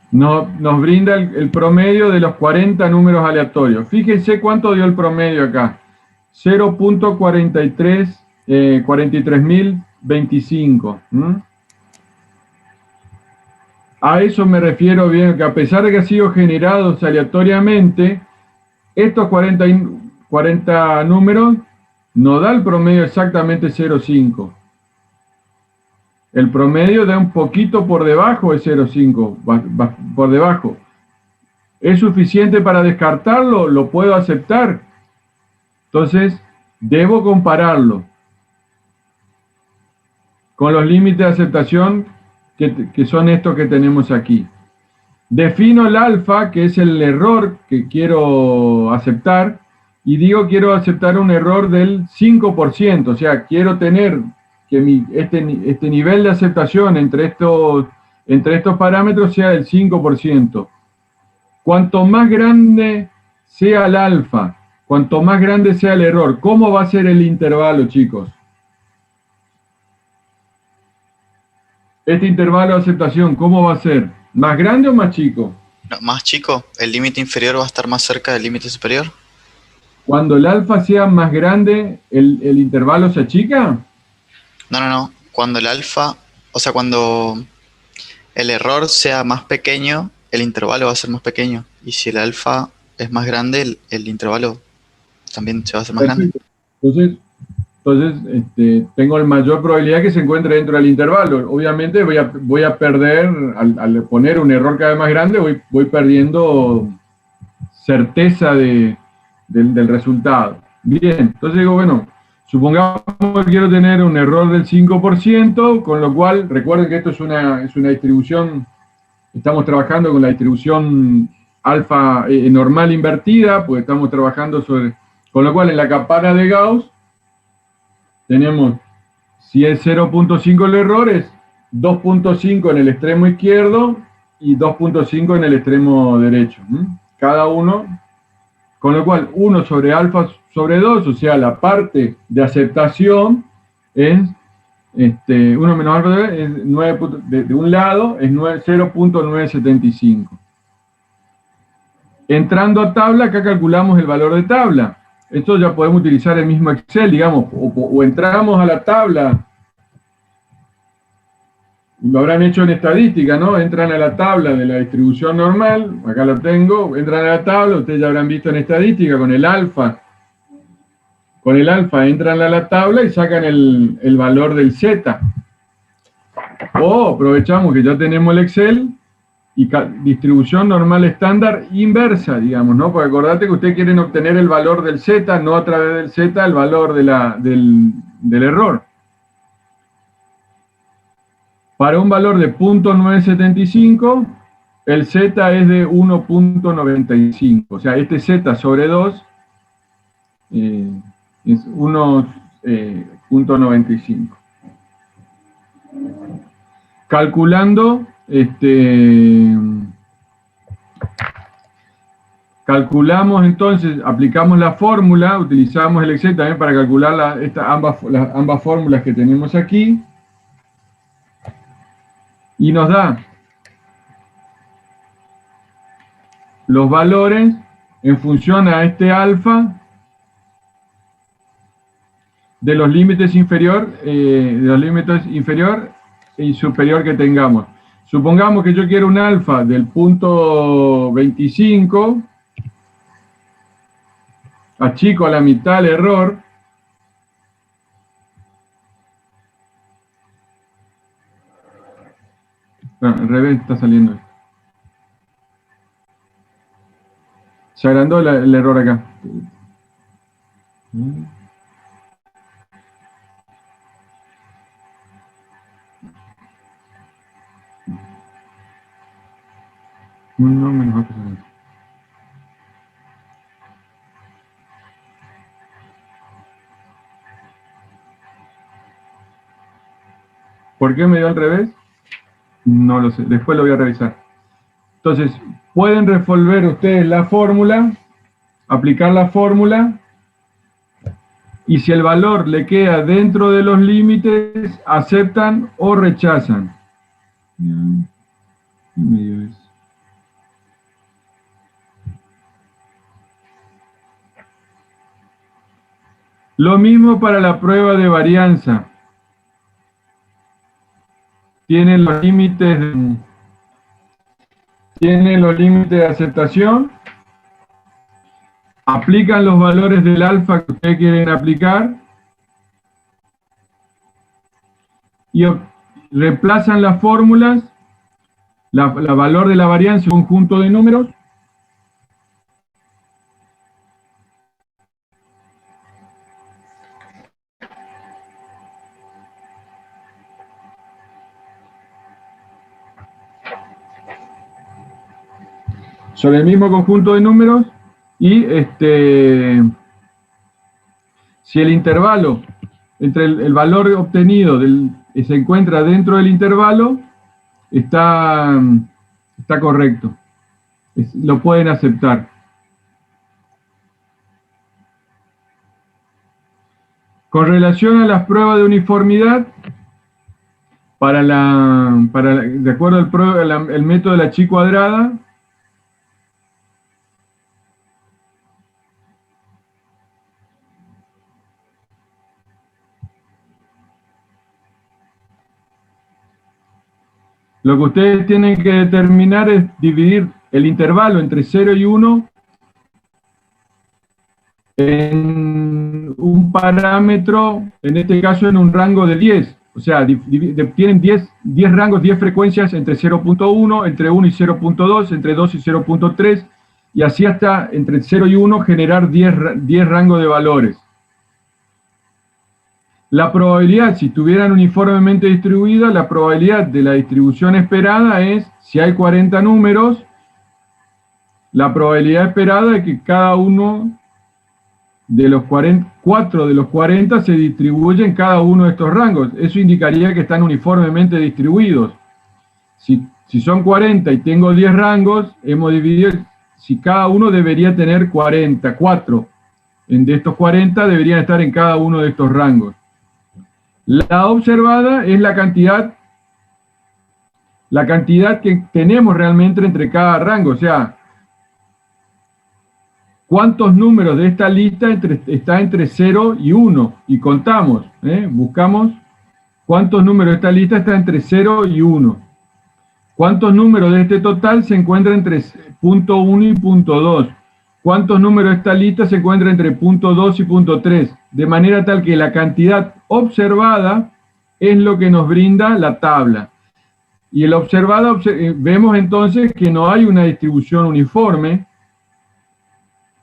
nos brinda el promedio de los 40 números aleatorios. Fíjense cuánto dio el promedio acá. 43.025. A eso me refiero bien, que a pesar de que ha sido generados aleatoriamente, estos 40 números no da el promedio exactamente 0,5. El promedio da un poquito por debajo de 0,5, por debajo. ¿Es suficiente para descartarlo? ¿Lo puedo aceptar? Entonces, debo compararlo con los límites de aceptación que son estos que tenemos aquí. Defino el alfa, que es el error que quiero aceptar, y digo quiero aceptar un error del 5%, o sea, quiero tener que este nivel de aceptación entre estos parámetros sea del 5%. Cuanto más grande sea el alfa, cuanto más grande sea el error, ¿cómo va a ser el intervalo, chicos? Este intervalo de aceptación, ¿cómo va a ser? ¿Más grande o más chico? No, más chico, el límite inferior va a estar más cerca del límite superior. Cuando el alfa sea más grande, ¿el intervalo se achica? No. Cuando el alfa, o sea, cuando el error sea más pequeño, el intervalo va a ser más pequeño. Y si el alfa es más grande, el intervalo también se va a hacer más grande. Perfecto. Entonces, tengo la mayor probabilidad que se encuentre dentro del intervalo. Obviamente voy a perder, al poner un error cada vez más grande, voy perdiendo certeza del resultado. Bien, entonces digo, bueno, supongamos que quiero tener un error del 5%, con lo cual, recuerden que esto es una distribución, estamos trabajando con la distribución alfa normal invertida, pues estamos trabajando con lo cual en la campana de Gauss tenemos, si es 0.5 el error, es 2.5 en el extremo izquierdo y 2.5 en el extremo derecho. Cada uno, con lo cual 1 sobre alfa sobre 2, o sea, la parte de aceptación es 1 menos alfa es 9, de un lado es 0.975. Entrando a tabla, acá calculamos el valor de tabla. Esto ya podemos utilizar el mismo Excel, digamos, o entramos a la tabla, lo habrán hecho en estadística, ¿no? Entran a la tabla de la distribución normal, acá lo tengo, entran a la tabla, ustedes ya habrán visto en estadística con el alfa. Con el alfa entran a la tabla y sacan el valor del Z. O aprovechamos que ya tenemos el Excel y distribución normal estándar inversa, digamos, ¿no? Porque acordate que ustedes quieren obtener el valor del Z, no a través del Z el valor del error. Para un valor de 0.975, el Z es de 1.95. O sea, este Z sobre 2 es 1.95. Calculando, calculamos entonces, aplicamos la fórmula, utilizamos el Excel también para calcular ambas fórmulas que tenemos aquí, y nos da los valores en función a este alfa de los límites inferior y superior que tengamos. Supongamos que yo quiero un alfa del punto 25, achico a la mitad el error, al revés está saliendo. Se agrandó el error acá. No, menos mal. ¿Por qué me dio al revés? No lo sé, después lo voy a revisar. Entonces, pueden resolver ustedes la fórmula, aplicar la fórmula, y si el valor le queda dentro de los límites, aceptan o rechazan. ¿Qué me dio eso? Lo mismo para la prueba de varianza. Tienen los límites de aceptación, aplican los valores del alfa que ustedes quieren aplicar y reemplazan las fórmulas, la valor de la varianza, un conjunto de números, sobre el mismo conjunto de números, y si el intervalo entre el valor obtenido se encuentra dentro del intervalo, está correcto. Lo pueden aceptar. Con relación a las pruebas de uniformidad, de acuerdo al método de la chi cuadrada, lo que ustedes tienen que determinar es dividir el intervalo entre 0 y 1 en un parámetro, en este caso en un rango de 10. O sea, tienen 10 rangos, 10 frecuencias entre 0.1, entre 1 y 0.2, entre 2 y 0.3, y así hasta entre 0 y 1 generar 10 rangos de valores. La probabilidad, si estuvieran uniformemente distribuidas, la probabilidad de la distribución esperada es, si hay 40 números, la probabilidad esperada es que cada uno de los 4 de los 40 se distribuye en cada uno de estos rangos. Eso indicaría que están uniformemente distribuidos. Si son 40 y tengo 10 rangos, hemos dividido, si cada uno debería tener 4 de estos 40 deberían estar en cada uno de estos rangos. La observada es la cantidad que tenemos realmente entre cada rango, o sea, cuántos números de esta lista está entre 0 y 1, y contamos, buscamos cuántos números de esta lista está entre 0 y 1. ¿Cuántos números de este total se encuentran entre punto 1 y punto 2? ¿Cuántos números de esta lista se encuentran entre punto 2 y punto 3? De manera tal que la cantidad observada es lo que nos brinda la tabla. Y el observado, vemos entonces que no hay una distribución uniforme.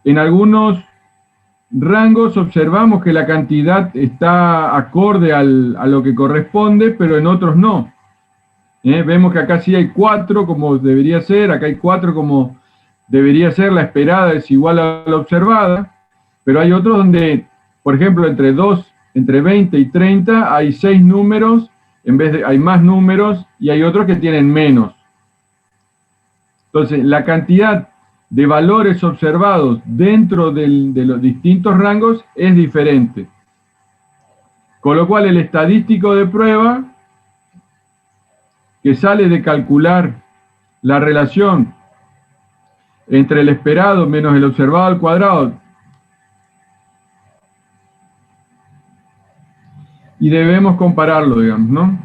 En algunos rangos observamos que la cantidad está acorde a lo que corresponde, pero en otros no. Vemos que acá sí hay 4 como debería ser, acá hay 4 como debería ser, la esperada es igual a la observada, pero hay otros donde, por ejemplo, entre 20 y 30 hay 6 números, hay más números, y hay otros que tienen menos. Entonces, la cantidad de valores observados dentro de los distintos rangos es diferente. Con lo cual, el estadístico de prueba, que sale de calcular la relación entre el esperado menos el observado al cuadrado, y debemos compararlo, digamos, ¿no?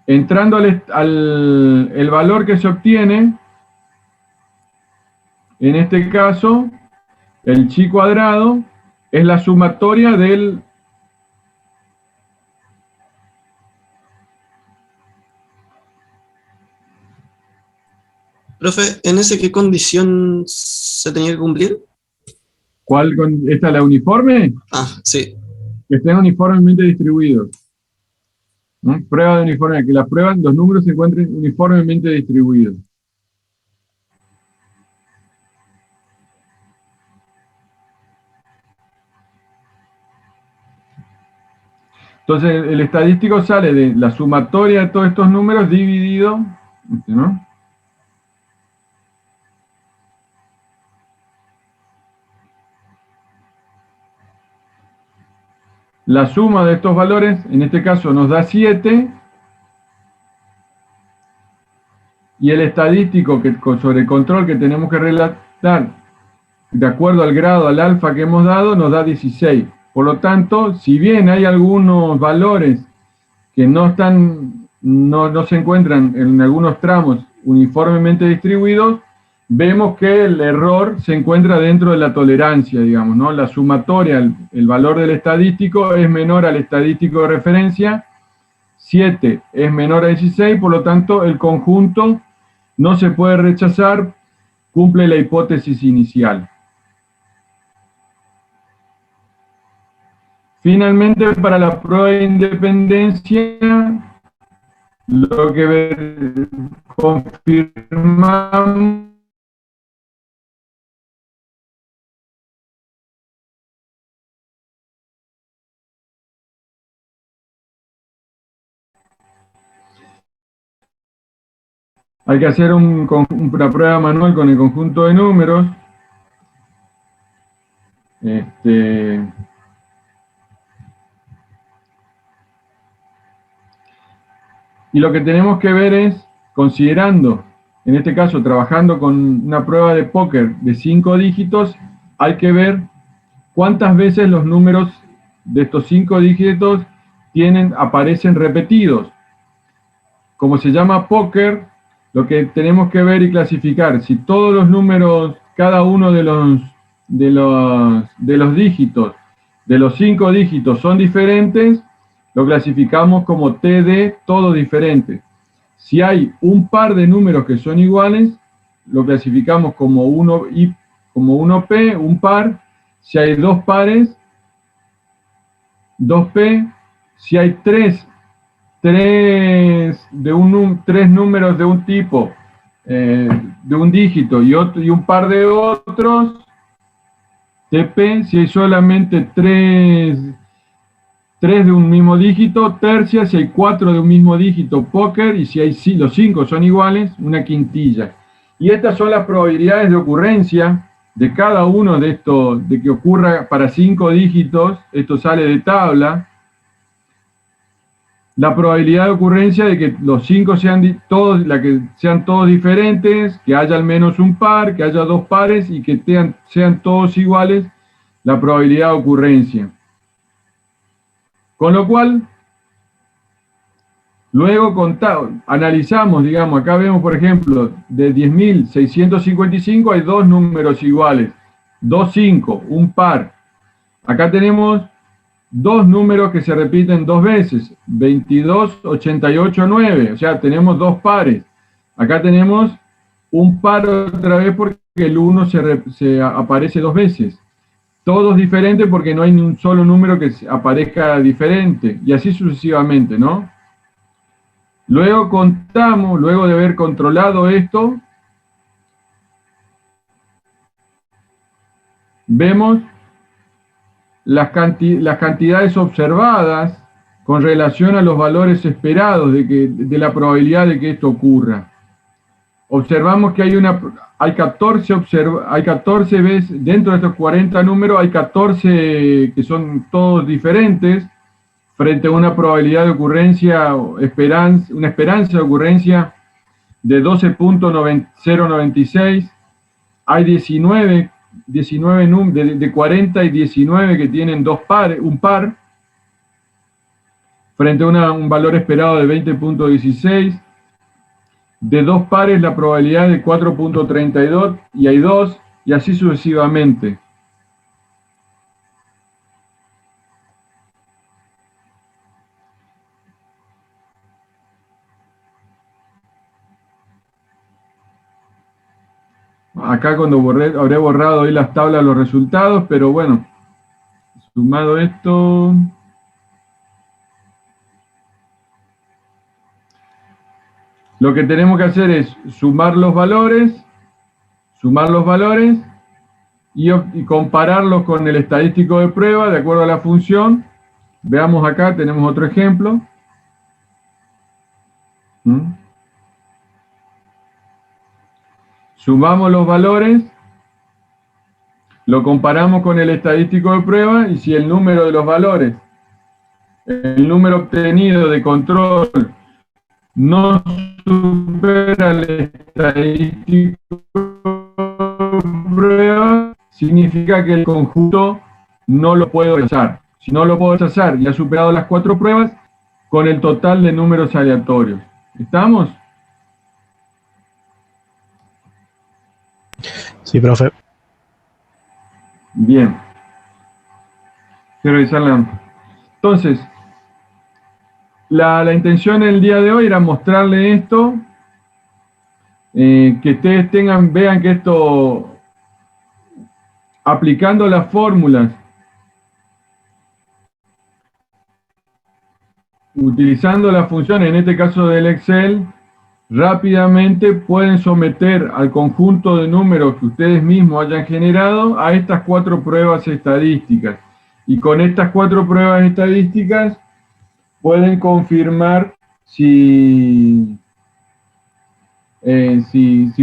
Entrando el valor que se obtiene, en este caso, el chi cuadrado es la sumatoria del... Profe, ¿en ese qué condición se tenía que cumplir? ¿Cuál? ¿Esta es la uniforme? Ah, sí. Que estén uniformemente distribuidos. ¿No? Prueba de uniformidad, que los números se encuentren uniformemente distribuidos. Entonces, el estadístico sale de la sumatoria de todos estos números dividido, ¿no? La suma de estos valores, en este caso, nos da 7, y el estadístico sobre el control que tenemos que relatar, de acuerdo al grado, al alfa que hemos dado, nos da 16. Por lo tanto, si bien hay algunos valores que no se encuentran en algunos tramos uniformemente distribuidos, vemos que el error se encuentra dentro de la tolerancia, digamos, ¿no? La sumatoria, el valor del estadístico es menor al estadístico de referencia, 7 es menor a 16, por lo tanto el conjunto no se puede rechazar, cumple la hipótesis inicial. Finalmente, para la prueba de independencia, Lo que confirmamos hay que hacer una prueba manual con el conjunto de números. Y lo que tenemos que ver es, considerando, en este caso, trabajando con una prueba de póker de 5 dígitos, hay que ver cuántas veces los números de estos 5 dígitos aparecen repetidos. Como se llama póker, lo que tenemos que ver y clasificar, si todos los números, cada uno de los dígitos, de los 5 dígitos son diferentes, lo clasificamos como TD, todos diferentes. Si hay un par de números que son iguales, lo clasificamos como 1P, un par. Si hay dos pares, 2P. Si hay tres números de un tipo, de un dígito y un par de otros, TP. Si hay solamente tres de un mismo dígito, tercia. Si hay 4 de un mismo dígito, póker. Y si los 5 son iguales, una quintilla. Y estas son las probabilidades de ocurrencia de cada uno de estos, de que ocurra para 5 dígitos. Esto sale de tabla. La probabilidad de ocurrencia de que los 5 sean todos diferentes, que haya al menos un par, que haya 2 pares y que sean todos iguales, la probabilidad de ocurrencia. Con lo cual, luego analizamos, digamos, acá vemos, por ejemplo, de 10.655 hay 2 números iguales, 2, 5, un par. Acá tenemos 2 números que se repiten 2 veces, 22, 88, 9, o sea, tenemos 2 pares. Acá tenemos un par otra vez porque el 1 se aparece 2 veces. Todos diferentes porque no hay ni un solo número que aparezca diferente, y así sucesivamente, ¿no? Luego contamos, luego de haber controlado esto, vemos las cantidades observadas con relación a los valores esperados de la probabilidad de que esto ocurra. Observamos que hay 14 veces, dentro de estos 40 números, hay 14 que son todos diferentes, frente a una probabilidad de ocurrencia, una esperanza de ocurrencia de 12.096. Hay 19 de 40 y 19 que tienen un par, frente a un valor esperado de 20.16. De 2 pares la probabilidad de 4.32 y hay 2, y así sucesivamente. Acá cuando habré borrado ahí las tablas los resultados, pero bueno, sumado esto, lo que tenemos que hacer es sumar los valores y compararlos con el estadístico de prueba de acuerdo a la función. Veamos acá, tenemos otro ejemplo. Sumamos los valores, lo comparamos con el estadístico de prueba, y si el número de los valores, el número obtenido de control, no supera el estadístico de prueba, significa que el conjunto no lo puedo rechazar. Si no lo puedo rechazar y ha superado las 4 pruebas, con el total de números aleatorios. ¿Estamos? Sí, profe. Bien. Quiero revisarla. Entonces, la intención del día de hoy era mostrarle esto, que ustedes vean que esto, aplicando las fórmulas utilizando las funciones, en este caso del Excel, rápidamente pueden someter al conjunto de números que ustedes mismos hayan generado a estas 4 pruebas estadísticas. Y con estas 4 pruebas estadísticas pueden confirmar si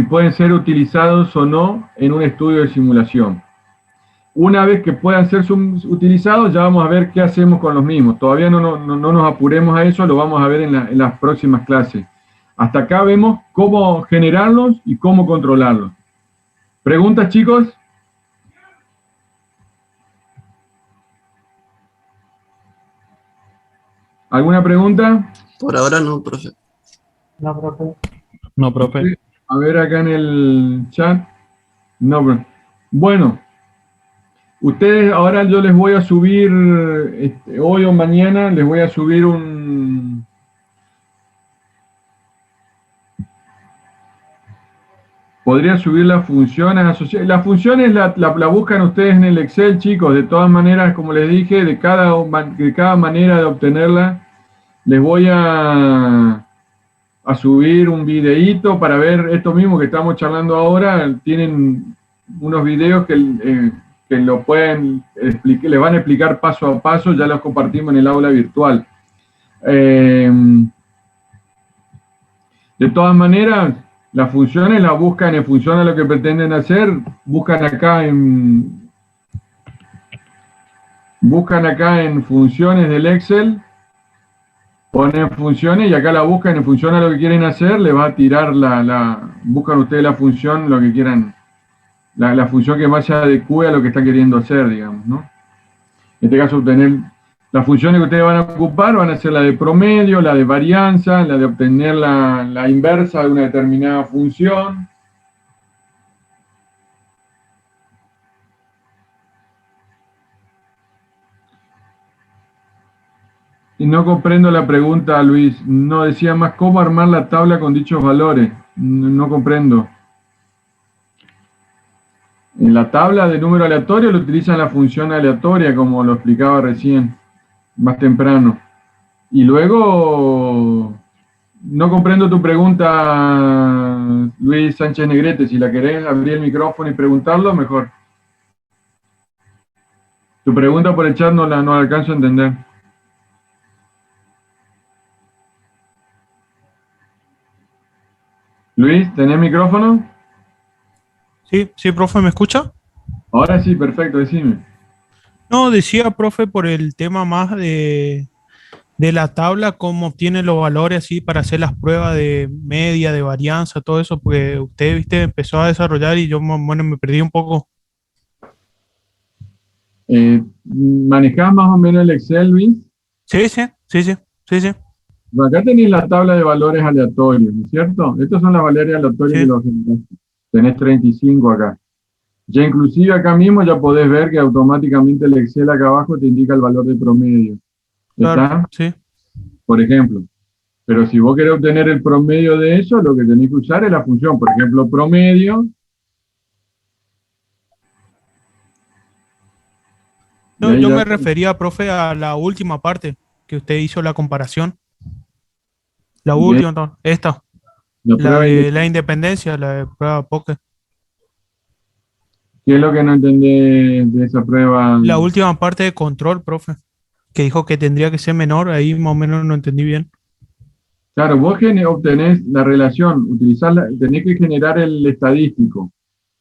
pueden ser utilizados o no en un estudio de simulación. Una vez que puedan ser utilizados, ya vamos a ver qué hacemos con los mismos. Todavía no nos apuremos a eso, lo vamos a ver en las próximas clases. Hasta acá vemos cómo generarlos y cómo controlarlos. ¿Preguntas, chicos? ¿Alguna pregunta? Por ahora no, profe. No, profe. No, profe. A ver acá en el chat. No, profe. Bueno, ustedes ahora yo les voy a subir, hoy o mañana, les voy a subir podría subir las funciones asociadas. Las funciones la buscan ustedes en el Excel, chicos. De todas maneras, como les dije, de cada manera de obtenerla, les voy a subir un videíto para ver esto mismo que estamos charlando ahora. Tienen unos videos que lo pueden explicar, les van a explicar paso a paso, ya los compartimos en el aula virtual. De todas maneras, las funciones las buscan en función a lo que pretenden hacer, buscan acá en funciones del Excel, ponen funciones y acá la buscan en función a lo que quieren hacer, le va a tirar buscan ustedes la función, lo que quieran, la función que más se adecue a lo que están queriendo hacer, digamos, ¿no? En este caso, obtener las funciones que ustedes van a ocupar van a ser la de promedio, la de varianza, la de obtener la inversa de una determinada función. Y no comprendo la pregunta, Luis. No decía más cómo armar la tabla con dichos valores. No comprendo. En la tabla de número aleatorio lo utilizan la función aleatoria, como lo explicaba recién, más temprano. Y luego, no comprendo tu pregunta, Luis Sánchez Negrete. Si la querés abrir el micrófono y preguntarlo, mejor. Tu pregunta por el chat no la alcanzo a entender. Luis, ¿tenés micrófono? Sí, profe, ¿me escucha? Ahora sí, perfecto, decime. No, decía, profe, por el tema más de la tabla, cómo obtiene los valores así para hacer las pruebas de media, de varianza, todo eso, porque usted, viste, empezó a desarrollar y yo, bueno, me perdí un poco. ¿Manejás más o menos el Excel, Luis? Sí. Acá tenéis la tabla de valores aleatorios, ¿no es cierto? Estos son las valores aleatorios de los generaste. Tenés 35 acá. Ya inclusive acá mismo ya podés ver que automáticamente el Excel acá abajo te indica el valor de promedio. ¿Está? Claro, sí. Por ejemplo. Pero si vos querés obtener el promedio de eso, lo que tenés que usar es la función. Por ejemplo, promedio. No, yo me refería, profe, a la última parte que usted hizo la comparación. La última, no, esta. La de la independencia, la de prueba Pocket. ¿Qué es lo que no entendés de esa prueba? La última parte de control, profe, que dijo que tendría que ser menor, ahí más o menos no entendí bien. Claro, vos obtenés la relación, tenés que generar el estadístico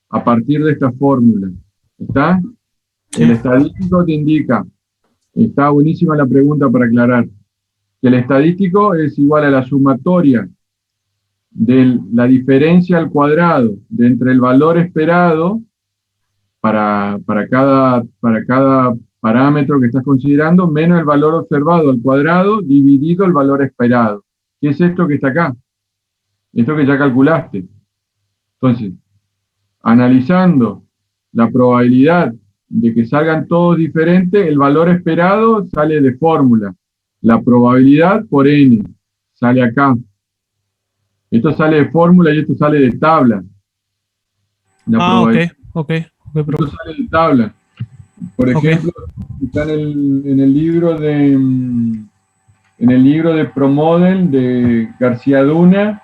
a partir de esta fórmula. ¿Está? Sí. El estadístico te indica, está buenísima la pregunta para aclarar, que el estadístico es igual a la sumatoria de la diferencia al cuadrado de entre el valor esperado para cada parámetro que estás considerando, menos el valor observado al cuadrado, dividido el valor esperado. ¿Qué es esto que está acá? Esto que ya calculaste. Entonces, analizando la probabilidad de que salgan todos diferentes, el valor esperado sale de fórmula. La probabilidad por n sale acá. Esto sale de fórmula y esto sale de tabla. Ok. Esto sale de tabla. Por ejemplo, está en el libro de en el libro de ProModel de García Duna,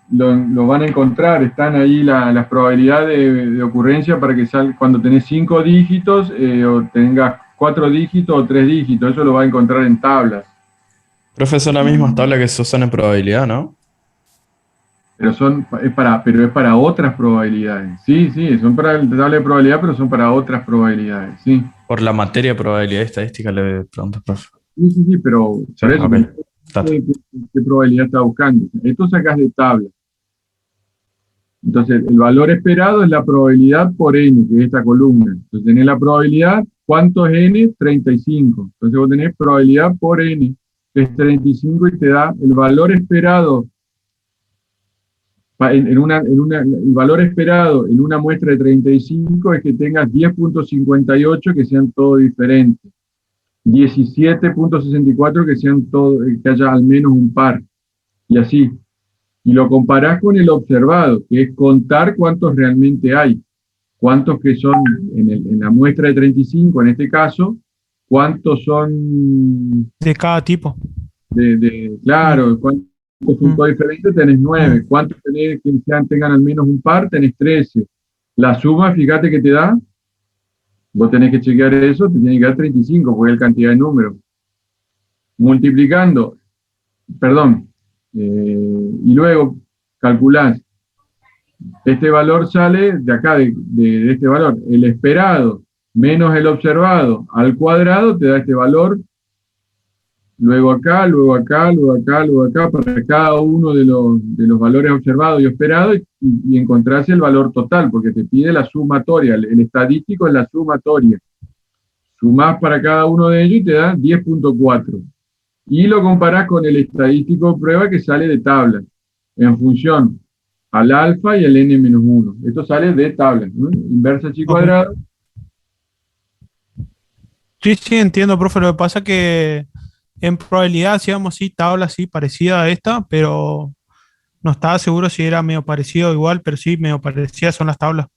lo van a encontrar, están ahí las probabilidades de ocurrencia para que salga cuando tenés 5 dígitos o tengas 4 dígitos o 3 dígitos, eso lo va a encontrar en tablas. Profe, son las mismas tablas que se usan en probabilidad, ¿no? Pero es para otras probabilidades. Sí, son para el tabla de probabilidad, pero son para otras probabilidades, sí. Por la materia de probabilidad y estadística le pregunto, profe. Sí, pero Sí, por eso, ok. ¿qué probabilidad está buscando? Esto sacas de tabla. Entonces, el valor esperado es la probabilidad por n, que es esta columna. Entonces, tenés la probabilidad, ¿cuánto es n? 35. Entonces, vos tenés probabilidad por n, que es 35, y te da el valor esperado. El valor esperado en una muestra de 35 es que tengas 10.58 que sean todos diferentes. 17.64 que sean que haya al menos un par. Y así. Y lo comparás con el observado, que es contar cuántos realmente hay. Cuántos que son, en la muestra de 35, en este caso, cuántos son... De cada tipo. Claro, cuántos son todos diferentes, tenés 9. ¿Cuántos tenés que tengan al menos un par? Tenés 13. La suma, fíjate que te da, vos tenés que chequear eso, te tiene que dar 35, porque es la cantidad de números. Multiplicando, perdón, y luego calculás, este valor sale de acá, de este valor, el esperado menos el observado al cuadrado te da este valor, luego acá, luego acá, luego acá, luego acá, para cada uno de los valores observados y esperados, y encontrás el valor total, porque te pide la sumatoria, el estadístico es la sumatoria. Sumás para cada uno de ellos y te da 10.4. Y lo comparás con el estadístico de prueba que sale de tabla, en función al alfa y el n-1. Esto sale de tabla, ¿no? Inversa chi cuadrado. Sí, entiendo, profe. Lo que pasa es que en probabilidad hacíamos así, tabla así, parecida a esta, pero no estaba seguro si era medio parecido o igual, pero sí, medio parecidas son las tablas.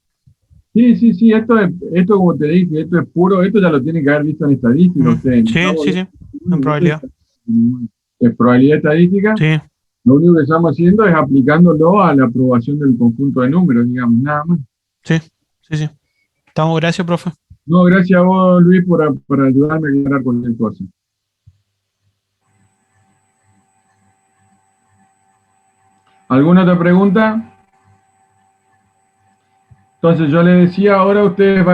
Sí, esto como te dije, esto es puro, esto ya lo tienen que haber visto en estadística ustedes. Sí, en probabilidad. En probabilidad estadística, sí. Lo único que estamos haciendo es aplicándolo a la aprobación del conjunto de números, digamos, nada más. Sí. Estamos, gracias, profe. No, gracias a vos, Luis, por ayudarme a aclarar cualquier cosa. ¿Alguna otra pregunta? Entonces yo les decía, ahora ustedes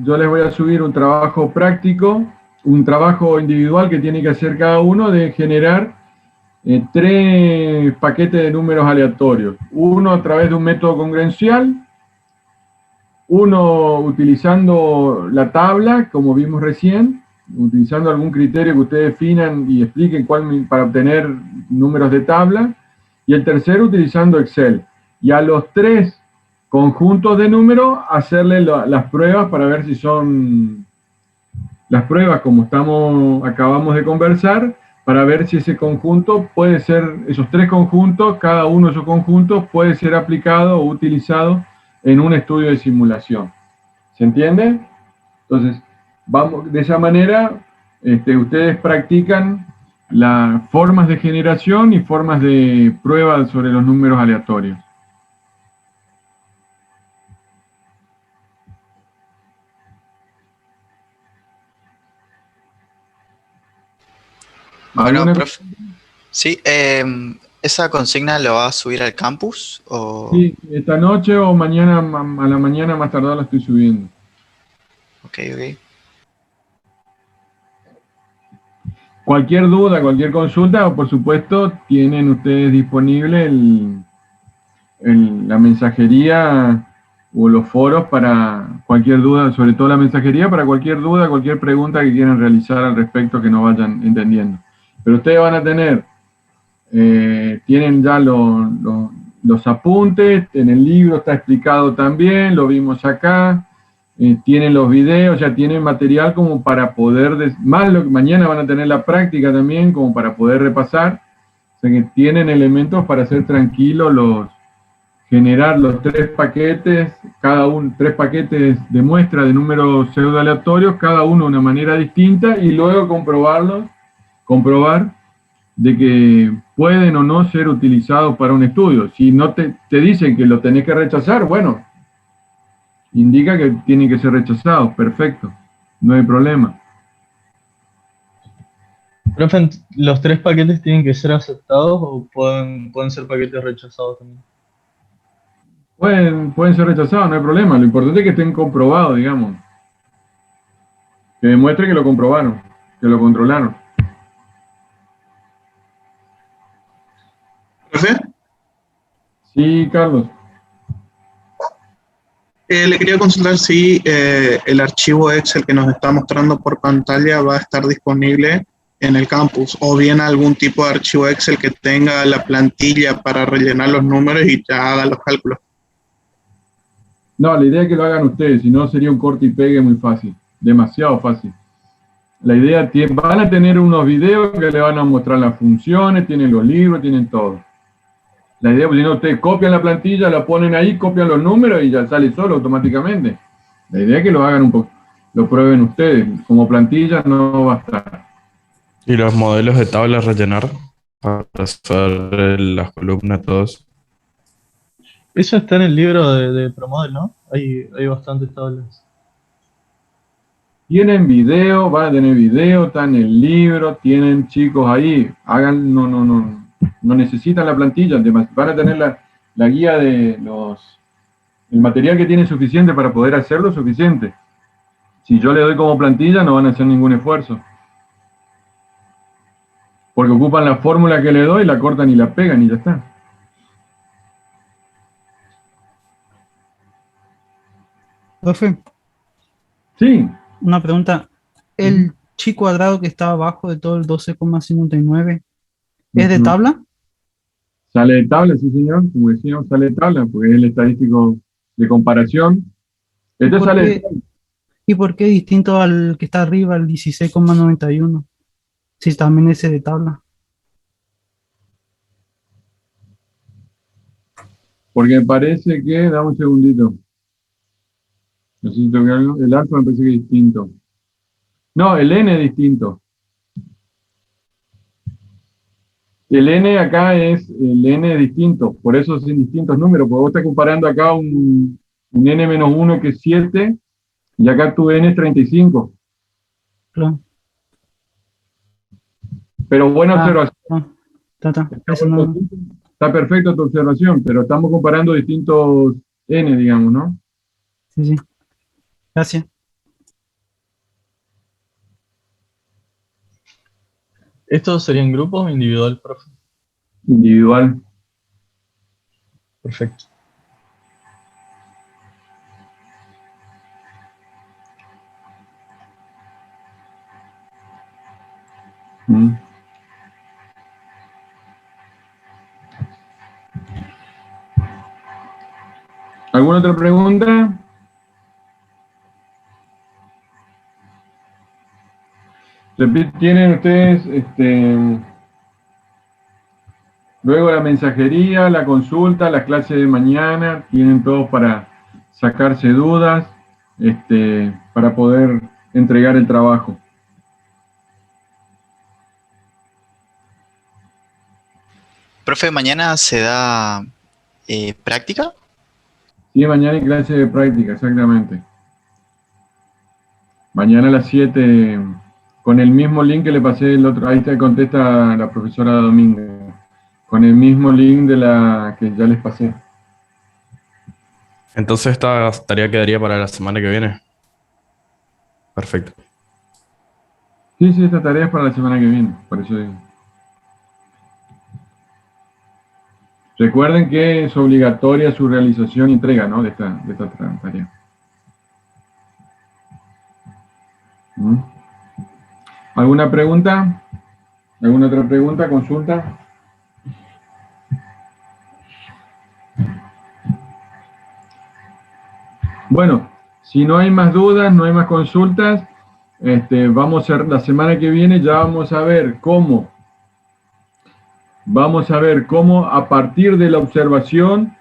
yo les voy a subir un trabajo práctico, un trabajo individual que tiene que hacer cada uno de generar 3 paquetes de números aleatorios. Uno a través de un método congruencial, uno utilizando la tabla, como vimos recién, utilizando algún criterio que ustedes definan y expliquen cuál para obtener números de tabla, y el tercero utilizando Excel. Y a los 3 conjuntos de números, hacerle las pruebas para ver si son las pruebas como acabamos de conversar, para ver si ese conjunto puede ser, esos 3 conjuntos, cada uno de esos conjuntos puede ser aplicado o utilizado en un estudio de simulación. ¿Se entiende? Entonces, de esa manera, ustedes practican las formas de generación y formas de prueba sobre los números aleatorios. Bueno, profe. Sí, ¿esa consigna lo va a subir al campus? ¿O? Sí, esta noche o mañana, a la mañana más tardar la estoy subiendo. Ok. Cualquier duda, cualquier consulta, por supuesto, tienen ustedes disponible la mensajería o los foros para cualquier duda, sobre todo la mensajería, para cualquier duda, cualquier pregunta que quieran realizar al respecto que no vayan entendiendo. Pero ustedes van a tener, tienen ya los apuntes, en el libro está explicado también, lo vimos acá, tienen los videos, ya tienen material como para poder, mañana van a tener la práctica también, como para poder repasar, o sea que tienen elementos para hacer tranquilos generar los 3 paquetes, 3 paquetes de muestra de números pseudo aleatorios, cada uno de una manera distinta, y luego comprobar de que pueden o no ser utilizados para un estudio. Si no te dicen que lo tenés que rechazar, bueno, indica que tienen que ser rechazados, perfecto, no hay problema. Profe, ¿los 3 paquetes tienen que ser aceptados o pueden ser paquetes rechazados también? Pueden ser rechazados, no hay problema, lo importante es que estén comprobados, digamos, que demuestre que lo comprobaron, que lo controlaron. ¿Profe? Sí, Carlos. Le quería consultar si el archivo Excel que nos está mostrando por pantalla va a estar disponible en el campus, o bien algún tipo de archivo Excel que tenga la plantilla para rellenar los números y ya haga los cálculos. No, la idea es que lo hagan ustedes, si no sería un corte y pegue muy fácil, demasiado fácil. La idea, van a tener unos videos que le van a mostrar las funciones, tienen los libros, tienen todo. La idea, pues si no, ustedes copian la plantilla, la ponen ahí, copian los números y ya sale solo automáticamente. La idea es que lo hagan un poco, lo prueben ustedes. Como plantilla no va a estar. ¿Y los modelos de tabla a rellenar para hacer las columnas, todos? Eso está en el libro de ProModel, ¿no? Hay bastantes tablas. Tienen video, van a tener video, está en el libro, tienen chicos ahí, hagan, no necesitan la plantilla, van a tener la guía de el material que tienen suficiente para poder hacerlo suficiente. Si yo le doy como plantilla no van a hacer ningún esfuerzo. Porque ocupan la fórmula que le doy, la cortan y la pegan y ya está. Profe, Sí. una pregunta. ¿El chi cuadrado que está abajo de todo el 12,59 es de tabla? Sale de tabla, sí señor, como decíamos, sale de tabla, porque es el estadístico de comparación. Este sale de tabla. ¿Y por qué distinto al que está arriba, el 16,91? Si también ese de tabla. Porque me parece que, dame un segundito. Necesito que algo. El alfa me parece que es distinto. No, el n es distinto. El n acá es, el n es distinto, por eso son distintos números, porque vos estás comparando acá un n-1 que es 7, y acá tu n es 35. Claro. Pero buena observación. Eso no. Está perfecto tu observación, pero estamos comparando distintos n, digamos, ¿no? Sí, sí. Gracias. ¿Estos serían grupos o individual, profe? Individual. Perfecto. ¿Alguna otra pregunta? Tienen ustedes luego la mensajería, la consulta, las clases de mañana, tienen todos para sacarse dudas, para poder entregar el trabajo. Profe, ¿mañana se da práctica? Sí, mañana hay clase de práctica, exactamente. Mañana a las 7, con el mismo link que le pasé el otro, ahí te contesta la profesora Domínguez, con el mismo link de la que ya les pasé. Entonces esta tarea quedaría para la semana que viene. Perfecto. Sí, esta tarea es para la semana que viene, por eso digo. Recuerden que es obligatoria su realización y entrega, ¿no? de esta tarea. ¿Alguna pregunta? ¿Alguna otra pregunta, consulta? Bueno, si no hay más dudas, no hay más consultas, vamos a la semana que viene ya vamos a ver cómo a partir de la observación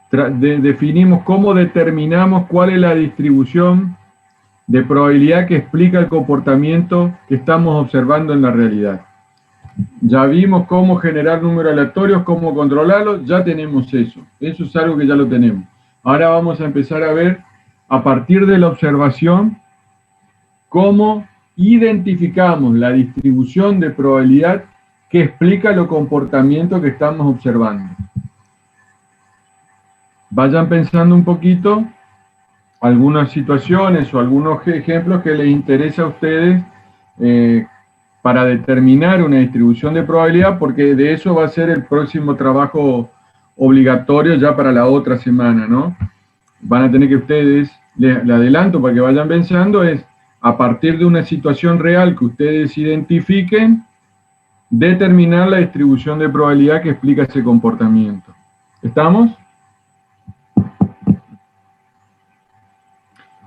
definimos cómo determinamos cuál es la distribución de probabilidad que explica el comportamiento que estamos observando en la realidad. Ya vimos cómo generar números aleatorios, cómo controlarlos, ya tenemos eso. Eso es algo que ya lo tenemos. Ahora vamos a empezar a ver, a partir de la observación, cómo identificamos la distribución de probabilidad que explica los comportamientos que estamos observando. Vayan pensando un poquito algunas situaciones o algunos ejemplos que les interesa a ustedes para determinar una distribución de probabilidad, porque de eso va a ser el próximo trabajo obligatorio ya para la otra semana, ¿no? Van a tener que ustedes, le adelanto para que vayan pensando, es a partir de una situación real que ustedes identifiquen, determinar la distribución de probabilidad que explica ese comportamiento. ¿Estamos?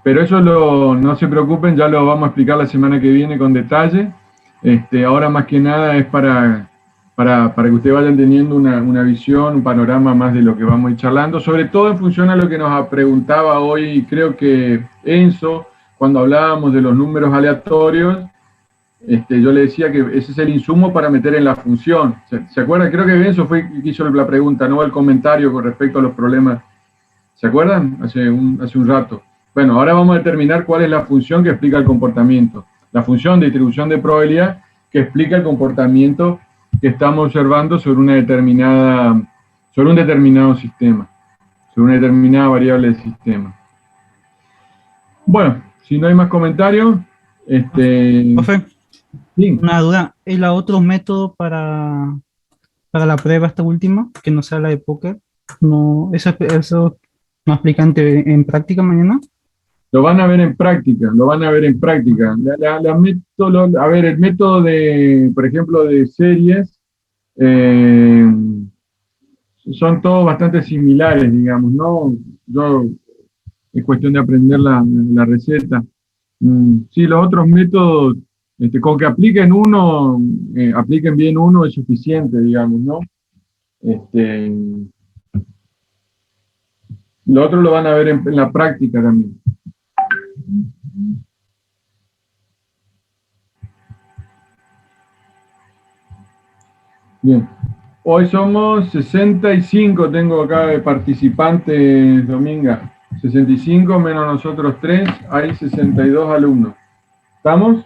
Pero eso no se preocupen, ya lo vamos a explicar la semana que viene con detalle. Ahora más que nada es para que ustedes vayan teniendo una visión, un panorama más de lo que vamos a ir charlando, sobre todo en función a lo que nos preguntaba hoy, creo que Enzo, cuando hablábamos de los números aleatorios, yo le decía que ese es el insumo para meter en la función. ¿Se acuerdan? Creo que Enzo fue quien hizo la pregunta, no el comentario con respecto a los problemas. ¿Se acuerdan? Hace un rato. Bueno, ahora vamos a determinar cuál es la función que explica el comportamiento. La función de distribución de probabilidad que explica el comportamiento que estamos observando sobre un determinado sistema, sobre una determinada variable del sistema. Bueno, si no hay más comentarios, Profe, sí. una duda. ¿El otro método para la prueba esta última, que no sea la de póker? No, eso no aplica en práctica mañana. Lo van a ver en práctica, a ver, el método de, por ejemplo, de series, son todos bastante similares, digamos, ¿no? Es cuestión de aprender la receta. Sí, los otros métodos, con que apliquen bien uno es suficiente, digamos, ¿no? Lo otro lo van a ver en la práctica también. Bien, hoy somos 65, tengo acá de participantes, Dominga. 65 menos nosotros 3, hay 62 alumnos. ¿Estamos?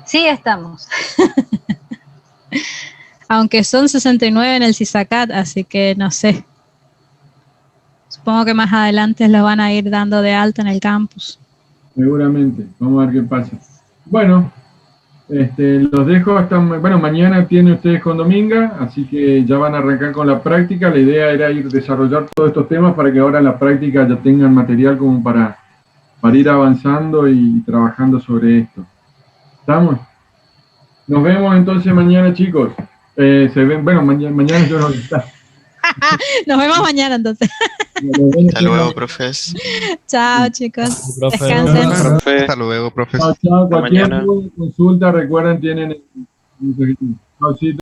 Sí, estamos. Aunque son 69 en el CISACAT, así que no sé. Supongo que más adelante los van a ir dando de alta en el campus. Seguramente, vamos a ver qué pasa. Bueno, los dejo hasta, mañana tienen ustedes con Dominga, así que ya van a arrancar con la práctica. La idea era desarrollar todos estos temas para que ahora en la práctica ya tengan material como para ir avanzando y trabajando sobre esto. ¿Estamos? Nos vemos entonces mañana, chicos. Mañana yo no voy a estar. Nos vemos mañana entonces. Hasta luego, profes. Chao, chicos. Profe. Descansen. Hasta luego, profes. Chao, Hasta cualquier mañana. consulta, recuerden, tienen... Chao,